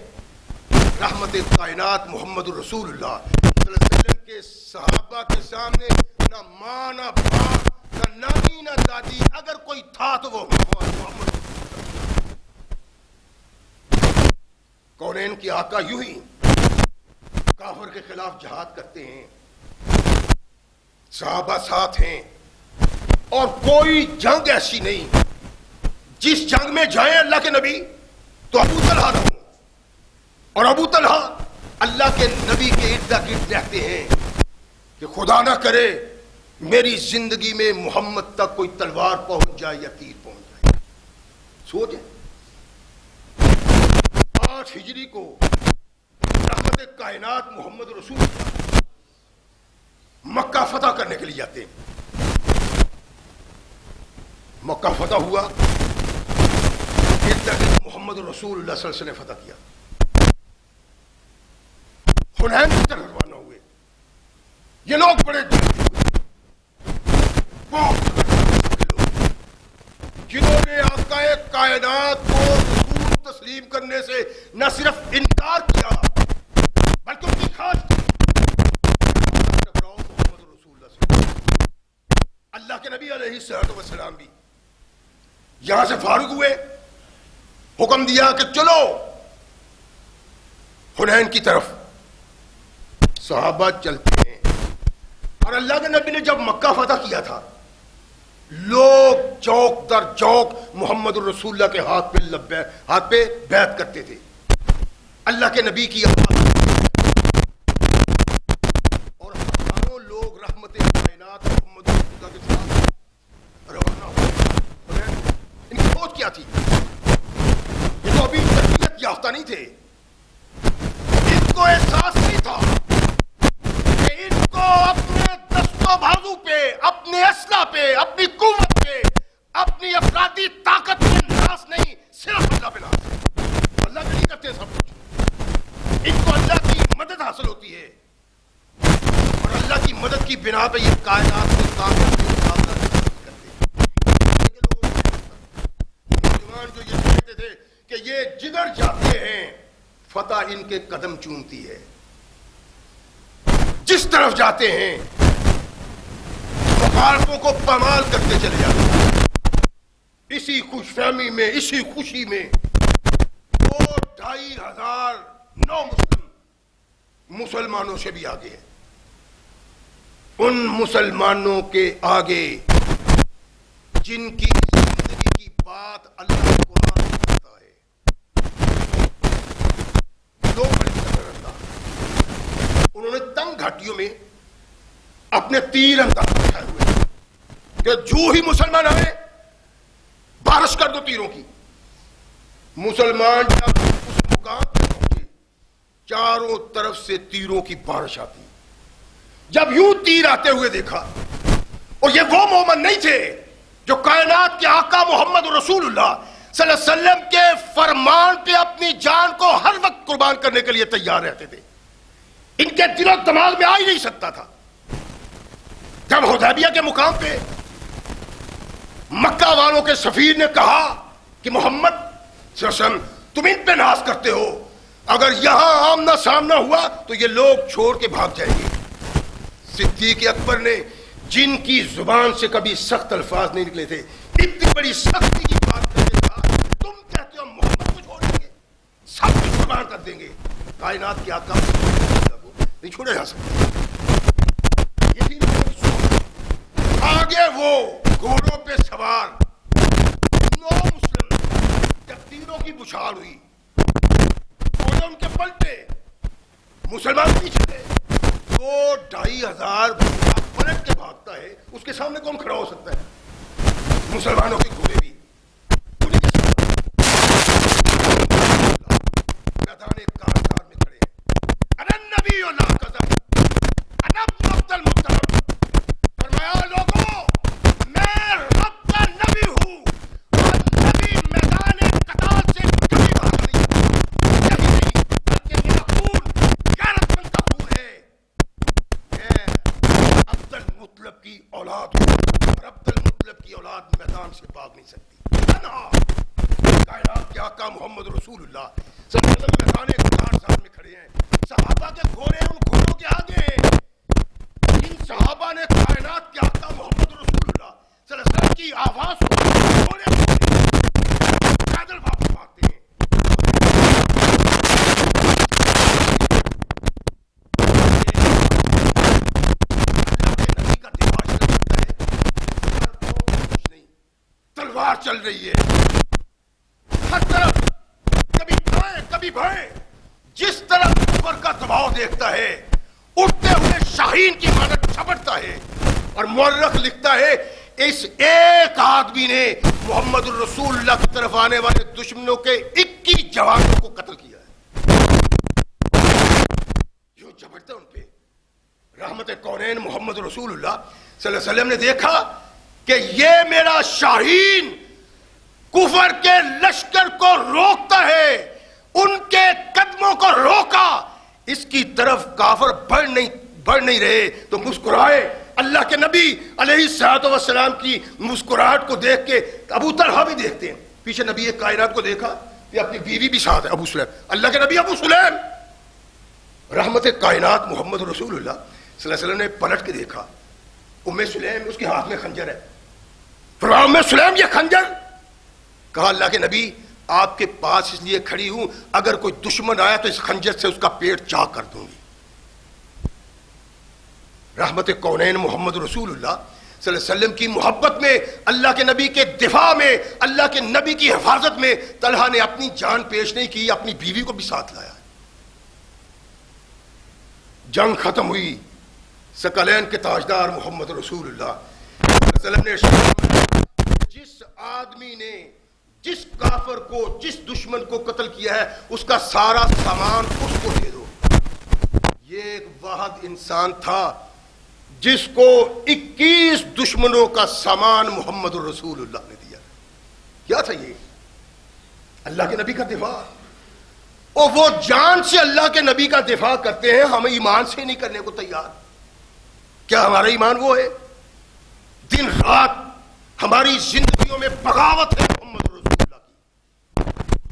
S1: رحمت کائنات محمد رسول اللہ صلی اللہ علیہ وسلم کے صحابہ کے سامنے نہ ماں نہ باپ نہ نانی نہ دادی، اگر کوئی تھا تو وہ محمد۔ کونین کے آقا یوں ہی کافر کے خلاف جہاد کرتے ہیں، صحابہ ساتھ ہیں، اور کوئی جنگ ایسی نہیں جس جنگ میں جائیں اللہ کے نبی تو ابو طلحہ نہ ہوں، اور ابو طلحہ اللہ کے نبی کے ارد گرد رہتے ہیں کہ خدا نہ کرے میری زندگی میں محمد تک کوئی تلوار پہنچ جائے یا تیر پہنچ جائے۔ سوچیں 8 ہجری کو رحمت کائنات محمد رسول اللہ مکہ فتح کرنے کے لیے جاتے ہیں۔ مکہ فتح ہوا، محمد رسول اللہ صلی اللہ علیہ وسلم نے فتح کیا۔ حنین کی طرف روانہ ہوئے، یہ لوگ بڑے جنہوں نے آقا کائنات کو رسول تسلیم کرنے سے نہ صرف انکار کیا بلکہ ان کی خواہش تھی محمد رسول اللہ سے۔ اللہ کے نبی علیہ الصلوۃ والسلام بھی یہاں سے فارغ ہوئے، حکم دیا کہ چلو حنین کی طرف۔ صحابہ چلتے ہیں، اور اللہ کے نبی نے جب مکہ فتح کیا تھا لوگ چوک در چوک محمد الرسول اللہ کے ہاتھ پہ بیعت کرتے تھے۔ اللہ کے نبی کی آواز اور ہزاروں لوگ رحمت کائنات محمد الرسول اللہ کے ساتھ روانہ ہوئے۔ ان کی سوچ کیا تھی؟ یہ تو ابھی تربیت یافتہ نہیں تھے، ان کو احساس نہیں تھا کہ ان کو اپنے دست و بازو پہ، اپنے اسلحہ پہ، اپنی قوت پہ، اپنی افرادی طاقت پہ ناز نہیں، صرف اللہ پہ ناز ہے۔ اللہ پہ نہیں کرتے سب کچھ، ان کو اللہ کی مدد حاصل ہوتی ہے، اور اللہ کی مدد کی بنا پہ یہ کائنات کو طاقت سے مقابلہ کرتے ہیں۔ مسلمان جو یہ سمجھتے تھے کہ یہ جگر جاتے ہیں، فتح ان کے قدم چومتی ہے، جس طرف جاتے ہیں مخالفوں کو پامال کرتے چلے جاتے ہیں۔ اسی خوش فہمی میں، اسی خوشی میں 2,500 نو مسلمانوں سے بھی آگے ہیں۔ ان مسلمانوں کے آگے جن کی زندگی کی بات اللہ قرآن کرتا ہے، لوگ بڑے قدر انداز، انہوں نے تنگ گھاٹیوں میں اپنے تیر انداز اٹھائے ہوئے کہ جو ہی مسلمان آئے بارش کر دو تیروں کی۔ مسلمان جب اس مقام پہ پہنچے چاروں طرف سے تیروں کی بارش آتی، جب یوں تیر آتے ہوئے دیکھا، اور یہ وہ مومن نہیں تھے جو کائنات کے آقا محمد رسول اللہ صلی اللہ علیہ وسلم کے فرمان پہ اپنی جان کو ہر وقت قربان کرنے کے لیے تیار رہتے تھے، ان کے دل و دماغ میں آ ہی نہیں سکتا تھا۔ جب حدیبیہ کے مقام پہ مکہ والوں کے سفیر نے کہا کہ محمد صلی اللہ علیہ وسلم تم ان پہ ناز کرتے ہو، اگر یہاں آمنا سامنا ہوا تو یہ لوگ چھوڑ کے بھاگ جائیں گے۔ صدیق اکبر نے، جن کی زبان سے کبھی سخت الفاظ نہیں نکلے تھے، اتنی بڑی سختی کی بات کر کے کہا تم کہتے ہو محمد کو چھوڑ دیں گے، سب کچھ قربان کر دیں گے، کائنات کے آقا کو نہیں چھوڑا جا سکتا۔ یہی آگے وہ گھوڑوں پہ سوار 9 مسلم، جب تیروں کی بچھاڑ ہوئی گھوڑے ان کے پلٹے، مسلمان پیچھے تھے، 2,500 پلٹ کے بھاگتا ہے، اس کے سامنے کون کھڑا ہو سکتا ہے؟ مسلمانوں کے گھوڑے بھی انہیں کے سامنے میدان کارزار میں کھڑے ہیں۔ انا النبی لا کذب، انا ابن عبد المطلب، فرمایا لوگوں میں رب کا نبی ہوں، اور نبی میدان قتال سے کبھی بھاگا نہیں، یہی نہیں بلکہ میرا خون غیرت مند کا خون ہے، میں عبد المطلب کی اولاد ہوں، اور عبد المطلب کی اولاد میدان سے بھاگ نہیں سکتی۔ تنہا کائنات کے آقا محمد رسول اللہ صلی اللہ علیہ وسلم میدان قتال میں کھڑے ہیں، صحابہ کے گھوڑے ان گھوڑوں کے آگے ہیں۔ ان صحابہ نے کائنات کے آقا محمد رسول اللہ صلی اللہ علیہ وسلم کی آواز کو گھوڑے پیدل واپس بھاگتے ہیں۔ نبی کا دفاع چل سکتا ہے، کچھ نہیں، تلوار چل رہی ہے ہر طرف، کبھی دائیں کبھی بائیں، جس طرف کفر کا دباؤ دیکھتا ہے اٹھتے ہوئے شاہین کی مانند چھپٹتا ہے۔ اور مورخ لکھتا ہے اس ایک آدمی نے محمد الرسول اللہ کی طرف آنے والے دشمنوں کے 21 جوانوں کو قتل کیا ہے۔ جو جھپٹتا ان پہ، رحمت کونین محمد رسول اللہ صلی اللہ علیہ وسلم نے دیکھا کہ یہ میرا شاہین کفر کے لشکر کو روکتا ہے، ان کے قدموں کو روکا، اس کی طرف کافر بڑھ نہیں رہے تو مسکرائے۔ اللہ کے نبی علیہ الصلوۃ والسلام کی مسکراہٹ کو دیکھ کے ابو طلحہ بھی دیکھتے ہیں، پیچھے نبی کائنات کو دیکھا کہ اپنی بیوی بھی ساتھ ہے، ابو سلیم، اللہ کے نبی ابو سلیم، رحمت کائنات محمد رسول اللہ صلی اللہ علیہ وسلم نے پلٹ کے دیکھا، ام سلیم اس کے ہاتھ میں خنجر ہے، فرمایا ام سلیم یہ خنجر؟ کہا اللہ کے نبی آپ کے پاس اس لیے کھڑی ہوں اگر کوئی دشمن آیا تو اس خنجر سے اس کا پیٹ چاک کر دوں گی۔ رحمت کونین محمد رسول اللہ صلی اللہ علیہ وسلم کی محبت میں، اللہ کے نبی کے دفاع میں، اللہ کے نبی کی حفاظت میں طلحہ نے اپنی جان پیش نہیں کی، اپنی بیوی کو بھی ساتھ لایا۔ جنگ ختم ہوئی، ثقلین کے تاجدار محمد رسول اللہ صلی اللہ علیہ وسلم نے ارشاد فرمایا جس آدمی نے جس کافر کو، جس دشمن کو قتل کیا ہے اس کا سارا سامان اس کو دے دو۔ یہ ایک واحد انسان تھا جس کو 21 دشمنوں کا سامان محمد الرسول اللہ نے دیا۔ کیا تھا یہ؟ اللہ کے نبی کا دفاع، اور وہ جان سے اللہ کے نبی کا دفاع کرتے ہیں، ہم ایمان سے نہیں کرنے کو تیار۔ کیا ہمارا ایمان وہ ہے؟ دن رات ہماری زندگیوں میں بغاوت ہے محمد رسول اللہ کی،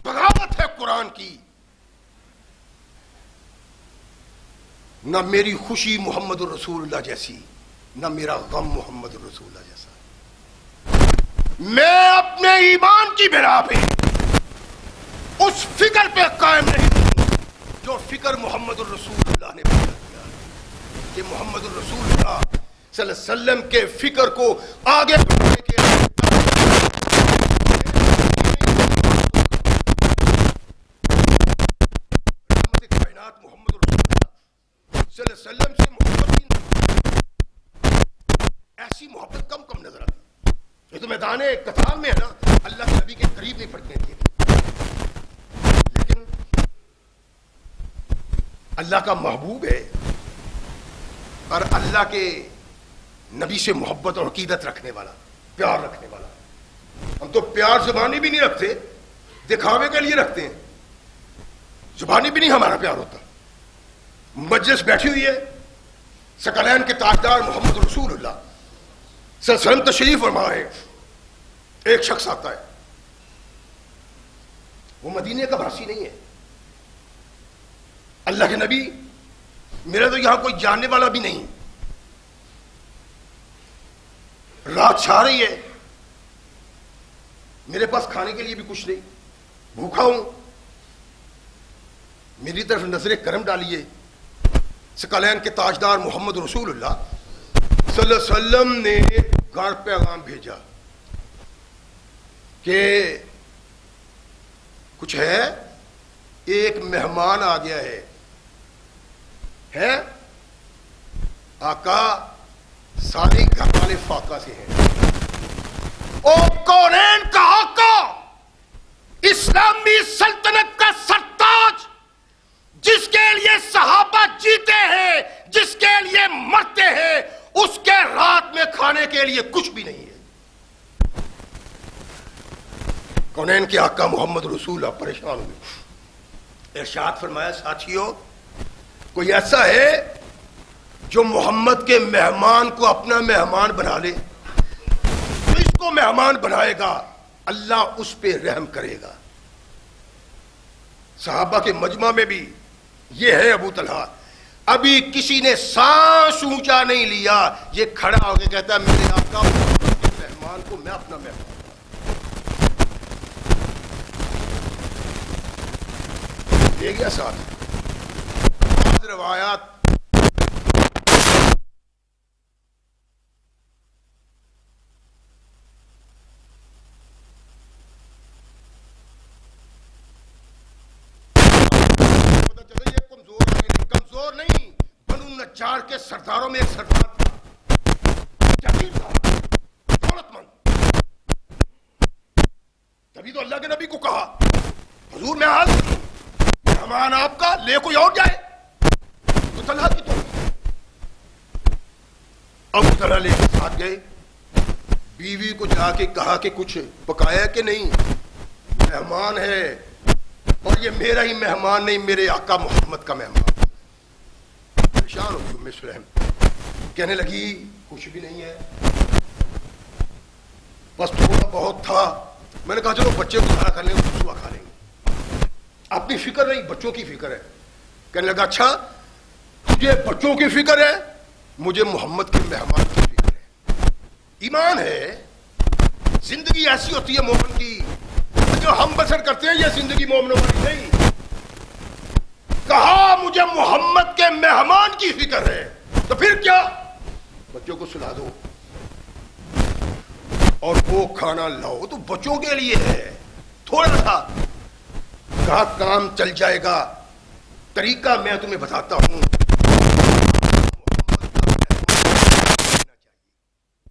S1: بغاوت ہے قرآن کی۔ نہ میری خوشی محمد الرسول اللہ جیسی، نہ میرا غم محمد الرسول اللہ جیسا۔ میں اپنے ایمان کی بنا پہ اس فکر پہ قائم نہیں ہوں جو فکر محمد الرسول اللہ نے پیدا کیا، کہ محمد الرسول اللہ صلی اللہ علیہ وسلم کے فکر کو آگے بڑھانے کے کائنات محمد رسول اللہ صلی اللہ علیہ وسلم سے محبت کی، ایسی محبت کم نظر آتی۔ یہ تو میدان قتال میں ہے نا، اللہ کے نبی کے قریب نہیں پڑھنے دیتے، لیکن اللہ کا محبوب ہے اور اللہ کے نبی سے محبت اور عقیدت رکھنے والا، پیار رکھنے والا. ہم تو پیار زبانی بھی نہیں رکھتے, دکھاوے کے لیے رکھتے ہیں. زبانی بھی نہیں ہمارا پیار ہوتا. مجلس بیٹھی ہوئی ہے, ثقلین کے تاجدار محمد رسول اللہ صلی اللہ علیہ وسلم تشریف فرما ہے. ایک شخص آتا ہے, وہ مدینے کا بھاسی نہیں ہے. اللہ کے نبی, میرا تو یہاں کوئی جاننے والا بھی نہیں, رات چھا رہی ہے, میرے پاس کھانے کے لیے بھی کچھ نہیں, بھوکا ہوں, میری طرف نظر کرم ڈالیے. ثقلین کے تاجدار محمد رسول اللہ صلی اللہ علیہ وسلم نے گھر پیغام بھیجا کہ کچھ ہے, ایک مہمان آ گیا ہے آقا سارے گھر والے فاقہ سے ہیں. او کونین کا آقا, اسلامی سلطنت کا سرتاج, جس کے لیے صحابہ جیتے ہیں, جس کے لیے مرتے ہیں, اس کے رات میں کھانے کے لیے کچھ بھی نہیں ہے. کونین کے آقا محمد رسول اللہ پریشان ہوئے. ارشاد فرمایا, ساتھیوں, کوئی ایسا ہے جو محمد کے مہمان کو اپنا مہمان بنا لے؟ جو اس کو مہمان بنائے گا اللہ اس پہ رحم کرے گا. صحابہ کے مجمع میں بھی یہ ہے. ابو طلحہ ابھی کسی نے سانس اونچا نہیں لیا, یہ کھڑا ہو کے کہتا ہے میرے آقا محمد کے مہمان کو میں اپنا مہمان دے گیا. ساتھ روایات کمزور نہیں, بنو نجار کے سرداروں میں ایک سردار تھا, جلیل تھا, دولت مند. تبھی تو اللہ کے نبی کو کہا, حضور میں حال مہمان آپ کا, لے کوئی اور جائے. تو طلحہ کی تو ابو طلحہ لے کے ساتھ گئے. بیوی کو جا کے کہا کہ کچھ پکایا کہ نہیں, مہمان ہے, اور یہ میرا ہی مہمان نہیں, میرے آقا محمد کا مہمان. پریشان ہوگی ام سلیم, کہنے لگی کچھ بھی نہیں ہے, بس تھوڑا بہت تھا. میں نے کہا چلو بچے کو کھانا کر لیں گے, صبح کھا لیں گے. اپنی فکر نہیں, بچوں کی فکر ہے. کہنے لگا اچھا تجھے بچوں کی فکر ہے, مجھے محمد کے مہمان کی فکر ہے. ایمان ہے, زندگی ایسی ہوتی ہے مومن کی, جو ہم بسر کرتے ہیں یہ زندگی مومنوں والی نہیں. کہا مجھے محمد کے مہمان کی فکر ہے, تو پھر کیا, بچوں کو سلا دو اور وہ کھانا لاؤ. تو بچوں کے لیے ہے, تھوڑا سا. کہا کام چل جائے گا, طریقہ میں تمہیں بتاتا ہوں.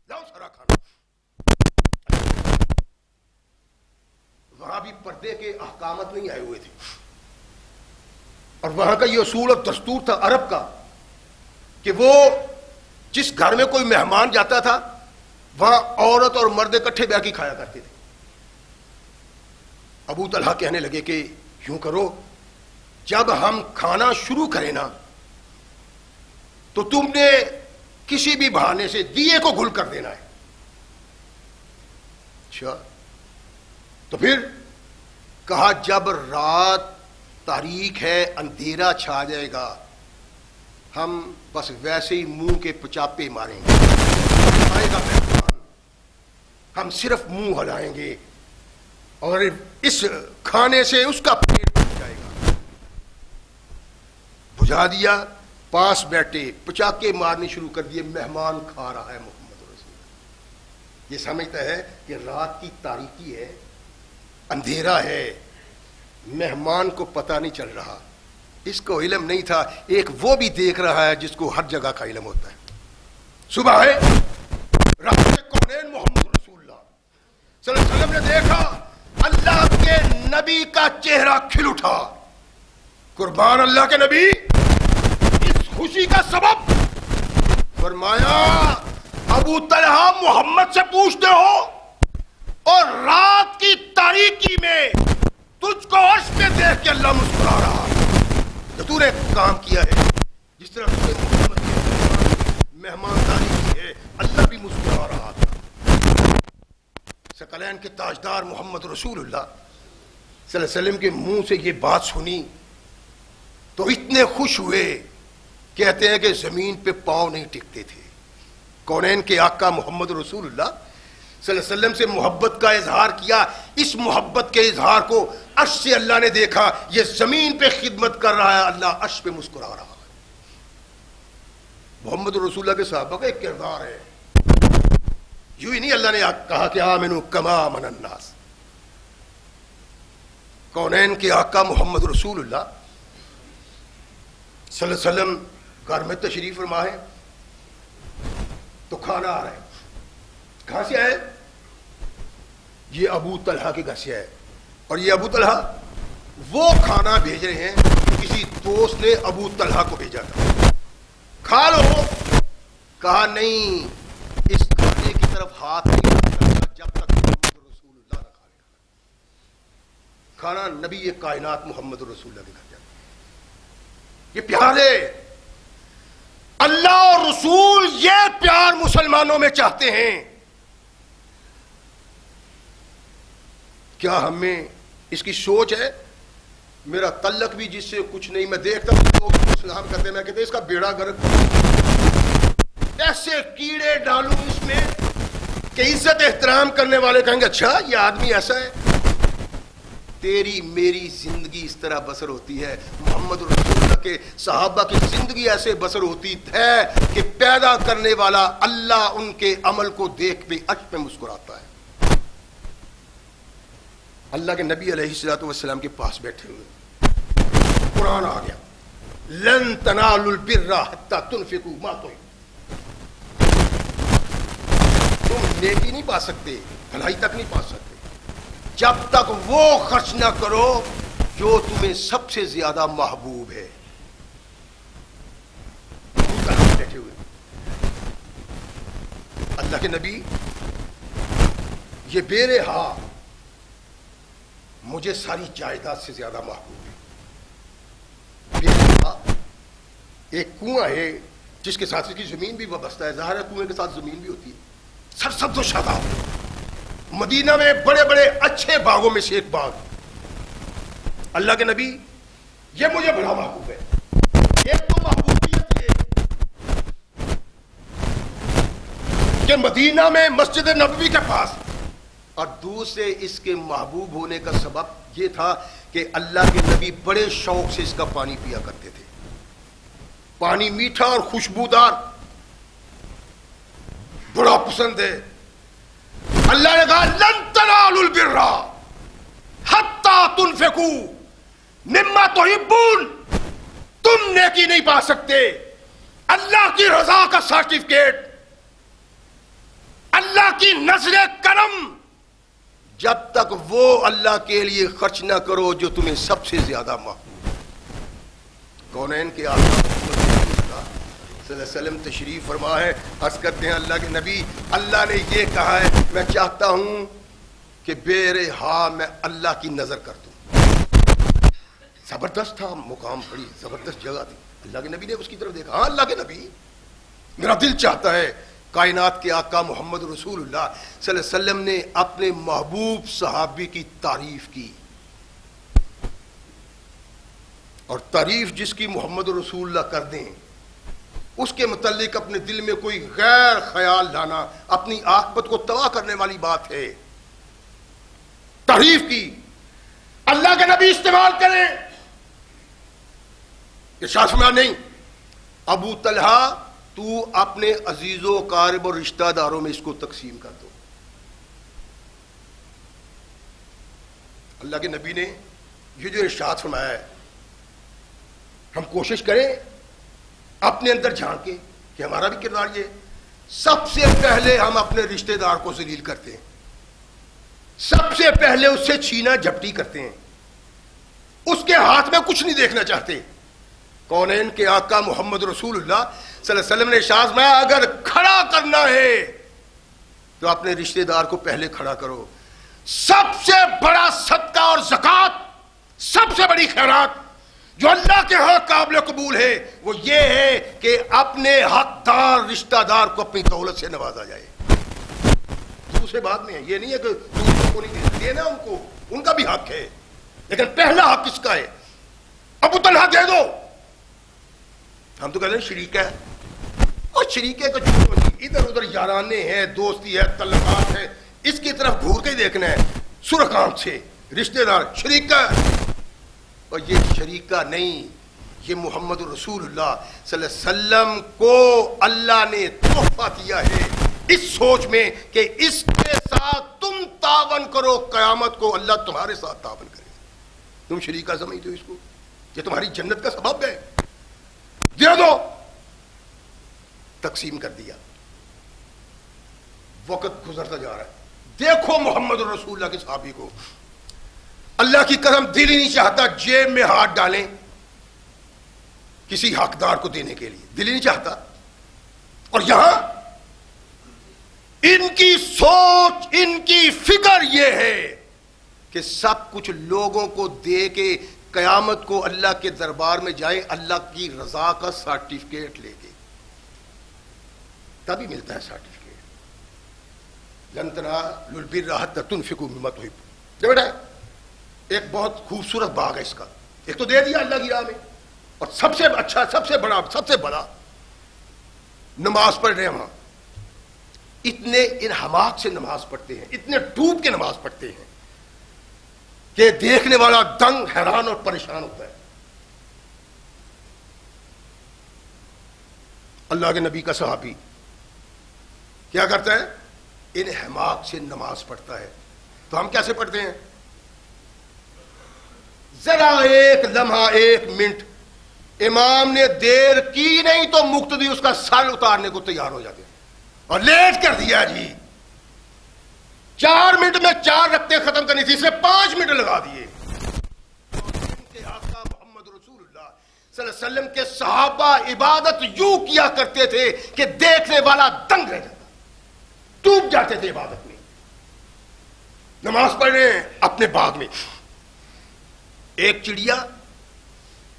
S1: لاؤ سارا کھانا. وہاں بھی پردے کے احکامات نہیں آئے ہوئے تھے, اور وہاں کا یہ اصول اور دستور تھا عرب کا کہ وہ جس گھر میں کوئی مہمان جاتا تھا وہاں عورت اور مرد اکٹھے بیٹھ کے کھایا کرتے تھے. ابو طلحہ کہنے لگے کہ یوں کرو, جب ہم کھانا شروع کریں نا تو تم نے کسی بھی بہانے سے دیے کو گل کر دینا ہے. اچھا, تو پھر کہا جب رات تاریک ہے, اندھیرا چھا جائے گا, ہم بس ویسے ہی منہ کے پچاپے ماریں گے. آئے گا مہمان, ہم صرف منہ ہلائیں گے اور اس کھانے سے اس کا پیٹ بھر جائے گا. بجھا دیا, پاس بیٹھے پچاکے مارنے شروع کر دیے. مہمان کھا رہا ہے محمد رسول اللہ. یہ سمجھتا ہے کہ رات کی تاریکی ہے, اندھیرا ہے, مہمان کو پتہ نہیں چل رہا. اس کو علم نہیں تھا. ایک وہ بھی دیکھ رہا ہے جس کو ہر جگہ کا علم ہوتا ہے. صبح ہے, رحمت کونین محمد رسول اللہ صلی اللہ علیہ وسلم نے دیکھا اللہ کے نبی کا چہرہ کھل اٹھا. قربان اللہ کے نبی, اس خوشی کا سبب فرمایا ابو طلحہ محمد سے پوچھتے ہو اور رات کی تاریکی میں تجھ کو عرش پہ دیکھ کے اللہ مسکرا رہا کہ تو نے کام کیا ہے، جس طرح تو نے محمد کے مہمانداری کی ہے، اللہ بھی مسکرا رہا تھا۔ ثقلین کے تاجدار محمد رسول اللہ صلی اللہ علیہ وسلم کے منہ سے یہ بات سنی تو اتنے خوش ہوئے، کہتے ہیں کہ زمین پہ پاؤں نہیں ٹکتے تھے۔ کونین کے آقا محمد رسول اللہ صلی اللہ علیہ وسلم سے محبت کا اظہار کیا، اس محبت کے اظہار کو عرش سے اللہ نے دیکھا، یہ زمین پہ خدمت کر رہا ہے، اللہ عرش پہ مسکرا رہا ہے۔ محمد رسول اللہ کے صحابہ کا ایک کردار ہے، یوں ہی نہیں اللہ نے کہا کہ آمنو کما آمن الناس۔ کونین کے آقا محمد رسول اللہ صلی اللہ علیہ وسلم گھر میں تشریف فرما ہے تو کھانا آ رہا ہے، کہاں سے آئے؟ یہ ابو طلحہ کے گھر سے آئے، اور یہ ابو طلحہ وہ کھانا بھیج رہے ہیں کسی دوست نے ابو طلحہ کو بھیجا تھا، کھا لو۔ کہا نہیں، اس کھانے کی طرف ہاتھ نہیں کرنا جب تک محمد رسول اللہ نہ کھا لے۔ کھانا نبی کائنات محمد رسول اللہ کے گھر جاتا ہے۔ یہ پیار ہے، اللہ اور رسول یہ پیار مسلمانوں میں چاہتے ہیں۔ کیا ہمیں اس کی سوچ ہے؟ میرا تعلق بھی جس سے کچھ نہیں، میں دیکھتا ہوں لوگ سلام کرتے ہیں، میں کہتے ہیں اس کا بیڑا گرک، ایسے کیڑے ڈالوں اس میں کہ عزت احترام کرنے والے کہیں گے اچھا یہ آدمی ایسا ہے۔ تیری میری زندگی اس طرح بسر ہوتی ہے، محمد رسول اللہ کے صحابہ کی زندگی ایسے بسر ہوتی ہے کہ پیدا کرنے والا اللہ ان کے عمل کو دیکھ پہ عرش پہ مسکراتا ہے۔ اللہ کے نبی علیہ الصلوۃ والسلام کے پاس بیٹھے ہوئے قرآن آ گیا، لن تنالوا البر حتی تنفقوا ما تحبون۔ تم نیکی نہیں پا سکتے، بھلائی تک نہیں پا سکتے جب تک وہ خرچ نہ کرو جو تمہیں سب سے زیادہ محبوب ہے۔ بیٹھے ہوئے اللہ کے نبی، یہ بے رہا مجھے ساری جائیداد سے زیادہ محبوب ہے۔ بے رہا ایک کنواں ہے جس کے ساتھ اس کی زمین بھی وابستہ ہے، ظاہر ہے کنویں کے ساتھ زمین بھی ہوتی ہے، سرسبز و شاداب۔ مدینہ میں بڑے بڑے اچھے باغوں میں سے ایک باغ، اللہ کے نبی یہ مجھے بڑا محبوب ہے۔ ایک تو محبوبیت یہ کہ مدینہ میں مسجد نبوی کے پاس، اور دوسرے اس کے محبوب ہونے کا سبب یہ تھا کہ اللہ کے نبی بڑے شوق سے اس کا پانی پیا کرتے تھے، پانی میٹھا اور خوشبودار، بڑا پسند ہے۔ اللہ نے کہا لن تنالوا البر حتی تنفقوا مما تحبون، تم نیکی نہیں پا سکتے، اللہ کی رضا کا سرٹیفکیٹ، اللہ کی نظر کرم، جب تک وہ اللہ کے لیے خرچ نہ کرو جو تمہیں سب سے زیادہ محبوب ہے۔ کونین کے آقا صلی اللہ علیہ وسلم تشریف فرما ہے، عرض کرتے ہیں اللہ کے نبی، اللہ نے یہ کہا ہے میں چاہتا ہوں کہ بے رہا میں اللہ کی نظر کر دوں۔ زبردست تھا مقام، بڑی زبردست جگہ تھی۔ اللہ کے نبی نے اس کی طرف دیکھا، ہاں اللہ کے نبی میرا دل چاہتا ہے کائنات کے آقا محمد رسول اللہ صلی اللہ علیہ وسلم نے اپنے محبوب صحابی کی تعریف کی، اور تعریف جس کی محمد رسول اللہ کر دیں اس کے متعلق اپنے دل میں کوئی غیر خیال لانا اپنی عاقبت کو تباہ کرنے والی بات ہے۔ تعریف کی، اللہ کے نبی استعمال کریں، یہ شاہ نہیں، ابو طلحہ تو اپنے عزیز و قارب اور رشتہ داروں میں اس کو تقسیم کر دو۔ اللہ کے نبی نے یہ جو ارشاد فرمایا ہے، ہم کوشش کریں اپنے اندر جھانک کے کہ ہمارا بھی کردار یہ، سب سے پہلے ہم اپنے رشتہ دار کو ذلیل کرتے ہیں، سب سے پہلے اس سے چھینا جھپٹی کرتے ہیں، اس کے ہاتھ میں کچھ نہیں دیکھنا چاہتے، کونین کے آقا محمد رسول اللہ صلی اللہ علیہ وسلم نے ارشاد فرمایا اگر کھڑا کرنا ہے تو اپنے رشتہ دار کو پہلے کھڑا کرو. سب سے بڑا صدقہ اور زکوٰۃ، سب سے بڑی خیرات جو اللہ کے ہاں قابل قبول ہے وہ یہ ہے کہ اپنے حقدار رشتہ دار کو اپنی دولت سے نوازا جائے. دوسرے بات میں ہے، یہ نہیں ہے کہ دوسروں کو نہیں دینا، ان کو ان کا بھی حق ہے، لیکن پہلا حق کس کا ہے؟ ابو طلحہ دے دو. ہم تو کہتے ہیں شریک ہے، اور شریکے کو چھوڑو نہیں، ادھر ادھر یارانے ہیں، دوستی ہے، تعلقات ہے، اس کی طرف گھور کے دیکھنا ہے. سرخ سے رشتہ دار شریکہ، اور یہ شریکہ نہیں، یہ محمد رسول اللہ صلی اللہ علیہ وسلم کو اللہ نے تحفہ دیا ہے اس سوچ میں کہ اس کے ساتھ تم تعاون کرو، قیامت کو اللہ تمہارے ساتھ تعاون کرے. تم شریکہ سمجھتے ہو اس کو؟ یہ تمہاری جنت کا سبب ہے، دے دو. تقسیم کر دیا. وقت گزرتا جا رہا ہے. دیکھو محمد رسول اللہ کے صحابی کو، اللہ کی قسم دل ہی نہیں چاہتا جیب میں ہاتھ ڈالیں کسی حقدار کو دینے کے لیے، دل ہی نہیں چاہتا. اور یہاں ان کی سوچ، ان کی فکر یہ ہے کہ سب کچھ لوگوں کو دے کے قیامت کو اللہ کے دربار میں جائیں اللہ کی رضا کا سرٹیفکیٹ لے کے، تبھی ملتا ہے سرٹیفکیٹ. لن تنالوا البر حتى تنفقوا مما تحبون. بیٹا ایک بہت خوبصورت باغ ہے اس کا، ایک تو دے دیا اللہ کی راہ میں، اور سب سے اچھا، سب سے بڑا نماز پڑھ رہے ہیں. وہاں اتنے انہماک سے نماز پڑھتے ہیں، اتنے ڈوب کے نماز پڑھتے ہیں کہ دیکھنے والا دنگ، حیران اور پریشان ہوتا ہے. اللہ کے نبی کا صحابی کیا کرتا ہے؟ انہماک سے نماز پڑھتا ہے. تو ہم کیسے پڑھتے ہیں؟ ذرا ایک لمحہ، ایک منٹ امام نے دیر کی نہیں تو مقتدی اس کا سر اتارنے کو تیار ہو جاتے ہیں. اور لیٹ کر دیا جی، 4 منٹ میں 4 رکعتیں ختم کرنی تھی، اسے 5 منٹ لگا دیے. آقا محمد رسول اللہ صلی اللہ علیہ وسلم کے صحابہ عبادت یوں کیا کرتے تھے کہ دیکھنے والا دنگ رہ جاتا، ڈوب جاتے تھے عبادت میں. نماز پڑھ رہے ہیں اپنے باغ میں، ایک چڑیا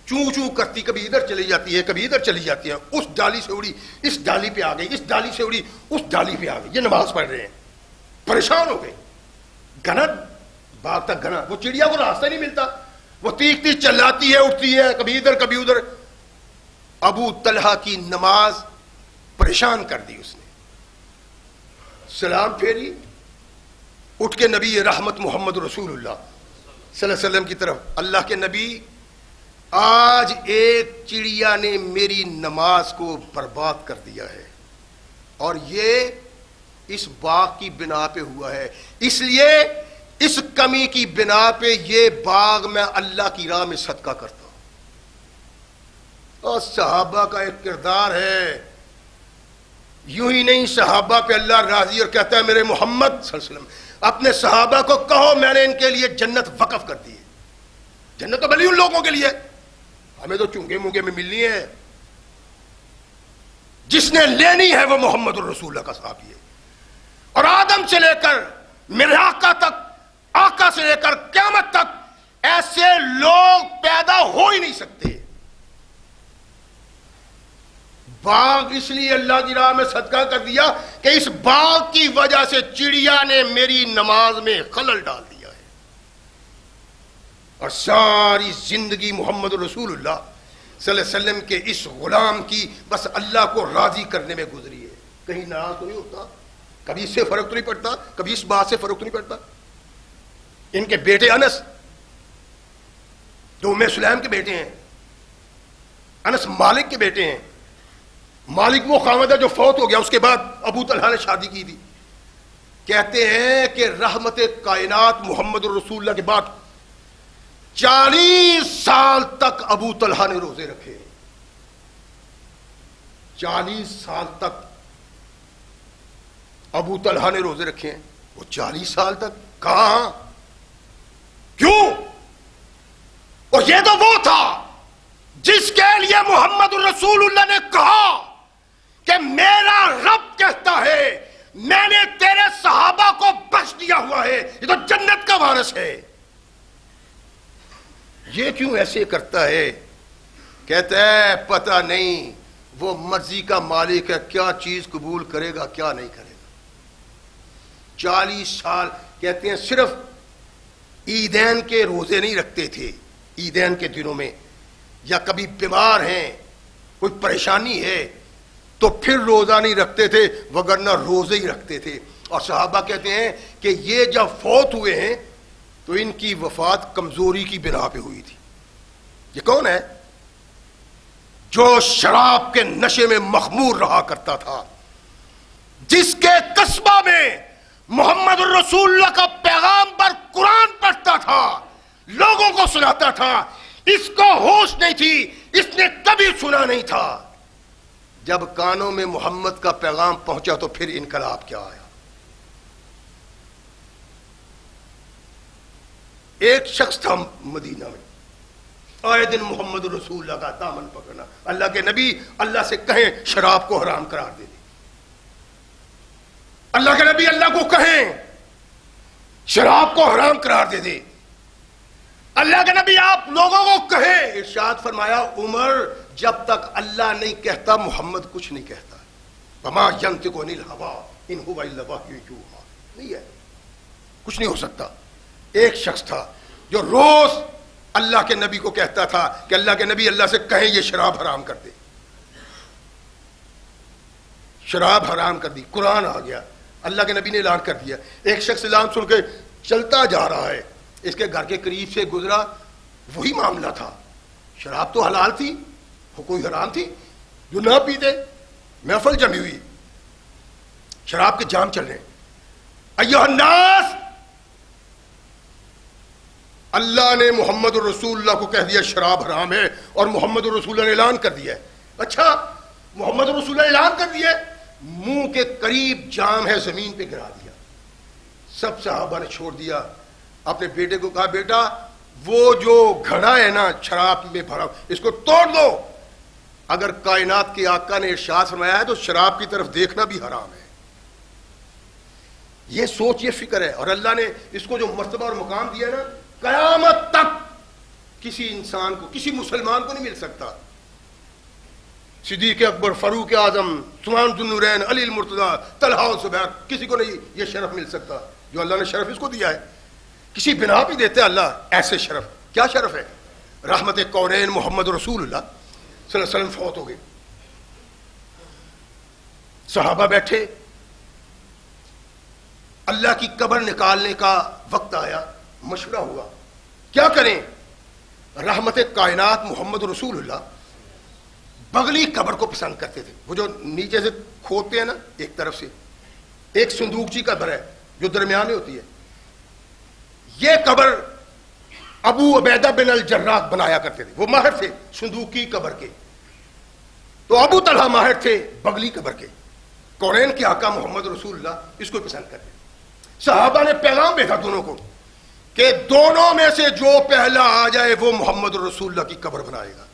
S1: چوں چوں کرتی کبھی ادھر چلی جاتی ہے، کبھی ادھر چلی جاتی ہے، اس ڈالی سے اڑی اس ڈالی پہ آ گئی، اس ڈالی سے اڑی اس ڈالی پہ آ گئی. یہ نماز پڑھ رہے ہیں، پریشان ہو گئے. گنا باغ تک گنا، وہ چڑیا کو راستہ نہیں ملتا، وہ تیز تیز چلاتی ہے، اٹھتی ہے، کبھی ادھر کبھی ادھر. ابو طلحہ کی نماز پریشان کر دی اس نے. سلام پھیری، اٹھ کے نبی رحمت محمد رسول اللہ صلی اللہ علیہ وسلم کی طرف، اللہ کے نبی آج ایک چڑیا نے میری نماز کو برباد کر دیا ہے، اور یہ اس باغ کی بنا پہ ہوا ہے، اس لیے اس کمی کی بنا پہ یہ باغ میں اللہ کی راہ میں صدقہ کرتا ہوں. اور صحابہ کا ایک کردار ہے، یوں ہی نہیں، صحابہ پہ اللہ راضی اور کہتا ہے میرے محمد صلی اللہ علیہ وسلم اپنے صحابہ کو کہو میں نے ان کے لیے جنت وقف کر دی ہے. جنت تو بھلی ان لوگوں کے لیے، ہمیں تو چونگے مونگے میں ملنی ہے. جس نے لینی ہے وہ محمد الرسول اللہ کا صحابی ہے. اور آدم سے لے کر میرے آقا تک، آقا سے لے کر قیامت تک ایسے لوگ پیدا ہو ہی نہیں سکتے. باغ اس لیے اللہ کی راہ میں صدقہ کر دیا کہ اس باغ کی وجہ سے چڑیا نے میری نماز میں خلل ڈال دیا ہے. اور ساری زندگی محمد رسول اللہ صلی اللہ علیہ وسلم کے اس غلام کی بس اللہ کو راضی کرنے میں گزری ہے. کہیں ناراض تو نہیں ہوتا، کبھی اس سے فرق تو نہیں پڑتا، کبھی اس بات سے فرق تو نہیں پڑتا. ان کے بیٹے انس جو ام سلیم کے بیٹے ہیں، انس مالک کے بیٹے ہیں. مالک وہ خاوند ہے جو فوت ہو گیا، اس کے بعد ابو طلحہ نے شادی کی تھی. کہتے ہیں کہ رحمت کائنات محمد رسول اللہ کے بعد 40 سال تک ابو طلحہ نے روزے رکھے. 40 سال تک ابو طلحہ نے روزے رکھے ہیں. وہ 40 سال تک کہاں، کیوں؟ اور یہ تو وہ تھا جس کے لیے محمد الرسول اللہ نے کہا کہ میرا رب کہتا ہے میں نے تیرے صحابہ کو بخش دیا ہوا ہے، یہ تو جنت کا وارث ہے، یہ کیوں ایسے کرتا ہے؟ کہتا ہے پتہ نہیں وہ مرضی کا مالک ہے، کیا چیز قبول کرے گا کیا نہیں کرے گا۔ 40 سال کہتے ہیں صرف عیدین کے روزے نہیں رکھتے تھے، عیدین کے دنوں میں، یا کبھی بیمار ہیں کوئی پریشانی ہے تو پھر روزہ نہیں رکھتے تھے، وگرنہ روزے ہی رکھتے تھے۔ اور صحابہ کہتے ہیں کہ یہ جب فوت ہوئے ہیں تو ان کی وفات کمزوری کی بنا پہ ہوئی تھی۔ یہ کون ہے؟ جو شراب کے نشے میں مخمور رہا کرتا تھا، جس کے قصبہ میں محمد الرسول اللہ کا پیغام پر قرآن پڑھتا تھا، لوگوں کو سناتا تھا، اس کو ہوش نہیں تھی، اس نے کبھی سنا نہیں تھا۔ جب کانوں میں محمد کا پیغام پہنچا تو پھر انقلاب کیا آیا۔ ایک شخص تھا مدینہ میں، آئے دن محمد رسول اللہ کا دامن پکڑنا، اللہ کے نبی اللہ سے کہیں شراب کو حرام قرار دے دیں، اللہ کے نبی اللہ کو کہیں شراب کو حرام قرار دے دے، اللہ کے نبی آپ لوگوں کو کہیں۔ ارشاد فرمایا عمر جب تک اللہ نہیں کہتا محمد کچھ نہیں کہتا، وما ينطق عن الهوى ان هو الا وحی یوحی، نہیں ہے، کچھ نہیں ہو سکتا۔ ایک شخص تھا جو روز اللہ کے نبی کو کہتا تھا کہ اللہ کے نبی اللہ سے کہیں یہ شراب حرام کر دے، شراب حرام کر دی، قرآن آ گیا، اللہ کے نبی نے اعلان کر دیا۔ ایک شخص اعلان سن کے چلتا جا رہا ہے، اس کے گھر کے قریب سے گزرا، وہی معاملہ تھا، شراب تو حلال تھی، وہ کوئی حرام تھی، جو نہ پیتے، محفل جمی ہوئی، شراب کے جام چل رہے ہیں۔ ایھا الناس، اللہ نے محمد الرسول اللہ کو کہہ دیا شراب حرام ہے، اور محمد الرسول اللہ نے اعلان کر دیا ہے۔ اچھا محمد الرسول اللہ نے اعلان کر دیا ہے، منہ کے قریب جام ہے، زمین پہ گرا دیا۔ سب صحابہ نے چھوڑ دیا، اپنے بیٹے کو کہا بیٹا وہ جو گھڑا ہے نا شراب میں بھرا اس کو توڑ دو۔ اگر کائنات کے آقا نے ارشاد فرمایا ہے تو شراب کی طرف دیکھنا بھی حرام ہے۔ یہ سوچ، یہ فکر ہے، اور اللہ نے اس کو جو مرتبہ اور مقام دیا ہے نا، قیامت تک کسی انسان کو، کسی مسلمان کو نہیں مل سکتا۔ صدیق اکبر، فاروق اعظم، عثمان ذو النورین، علی المرتضیٰ، طلحہ و زبیر، کسی کو نہیں یہ شرف مل سکتا جو اللہ نے شرف اس کو دیا ہے۔ کسی بنا پہ دیتے اللہ ایسے شرف، کیا شرف ہے؟ رحمت کونین محمد رسول اللہ صلی اللہ علیہ وسلم فوت ہو گئے، صحابہ بیٹھے، اللہ کی قبر نکالنے کا وقت آیا، مشورہ ہوا کیا کریں؟ رحمت کائنات محمد رسول اللہ بغلی قبر کو پسند کرتے تھے، وہ جو نیچے سے کھودتے ہیں نا ایک طرف سے، ایک صندوقچی قبر ہے جو درمیان میں ہوتی ہے، یہ قبر ابو عبیدہ بن الجراح بنایا کرتے تھے، وہ ماہر تھے صندوقی قبر کے، تو ابو طلحہ ماہر تھے بغلی قبر کے۔ کونین کے آقا محمد رسول اللہ اس کو پسند کرتے، صحابہ نے پیغام بھیجا دونوں کو کہ دونوں میں سے جو پہلا آ جائے وہ محمد رسول اللہ کی قبر بنائے گا۔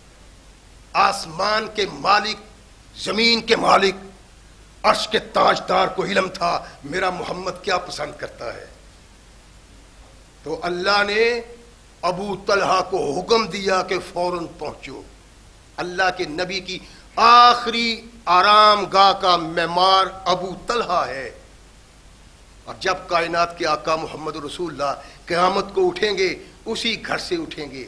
S1: آسمان کے مالک، زمین کے مالک، عرش کے تاجدار کو علم تھا میرا محمد کیا پسند کرتا ہے، تو اللہ نے ابو طلحہ کو حکم دیا کہ فوراً پہنچو۔ اللہ کے نبی کی آخری آرام گاہ کا معمار ابو طلحہ ہے، اور جب کائنات کے آقا محمد رسول اللہ قیامت کو اٹھیں گے اسی گھر سے اٹھیں گے،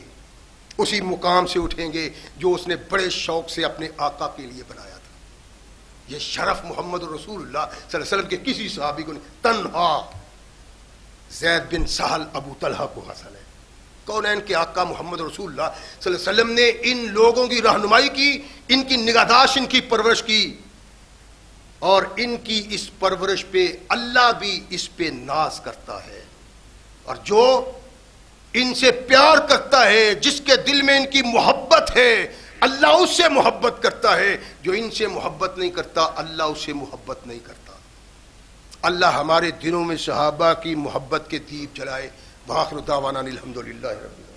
S1: اسی مقام سے اٹھیں گے جو اس نے بڑے شوق سے اپنے آقا کے لیے بنایا تھا۔ یہ شرف محمد رسول اللہ صلی اللہ علیہ وسلم کے کسی صحابی کو نہیں، تنہا زید بن سہل ابو طلحہ کو حاصل ہے۔ کونین کے آقا محمد رسول اللہ صلی اللہ علیہ وسلم نے ان لوگوں کی رہنمائی کی، ان کی نگہداشت، ان کی پرورش کی، اور ان کی اس پرورش پہ اللہ بھی اس پہ ناز کرتا ہے، اور جو ان سے پیار کرتا ہے، جس کے دل میں ان کی محبت ہے، اللہ اس سے محبت کرتا ہے، جو ان سے محبت نہیں کرتا اللہ اس سے محبت نہیں کرتا۔ اللہ ہمارے دلوں میں صحابہ کی محبت کے دیپ جلائے۔ وآخر دعوانا الحمدللہ رب العالمین۔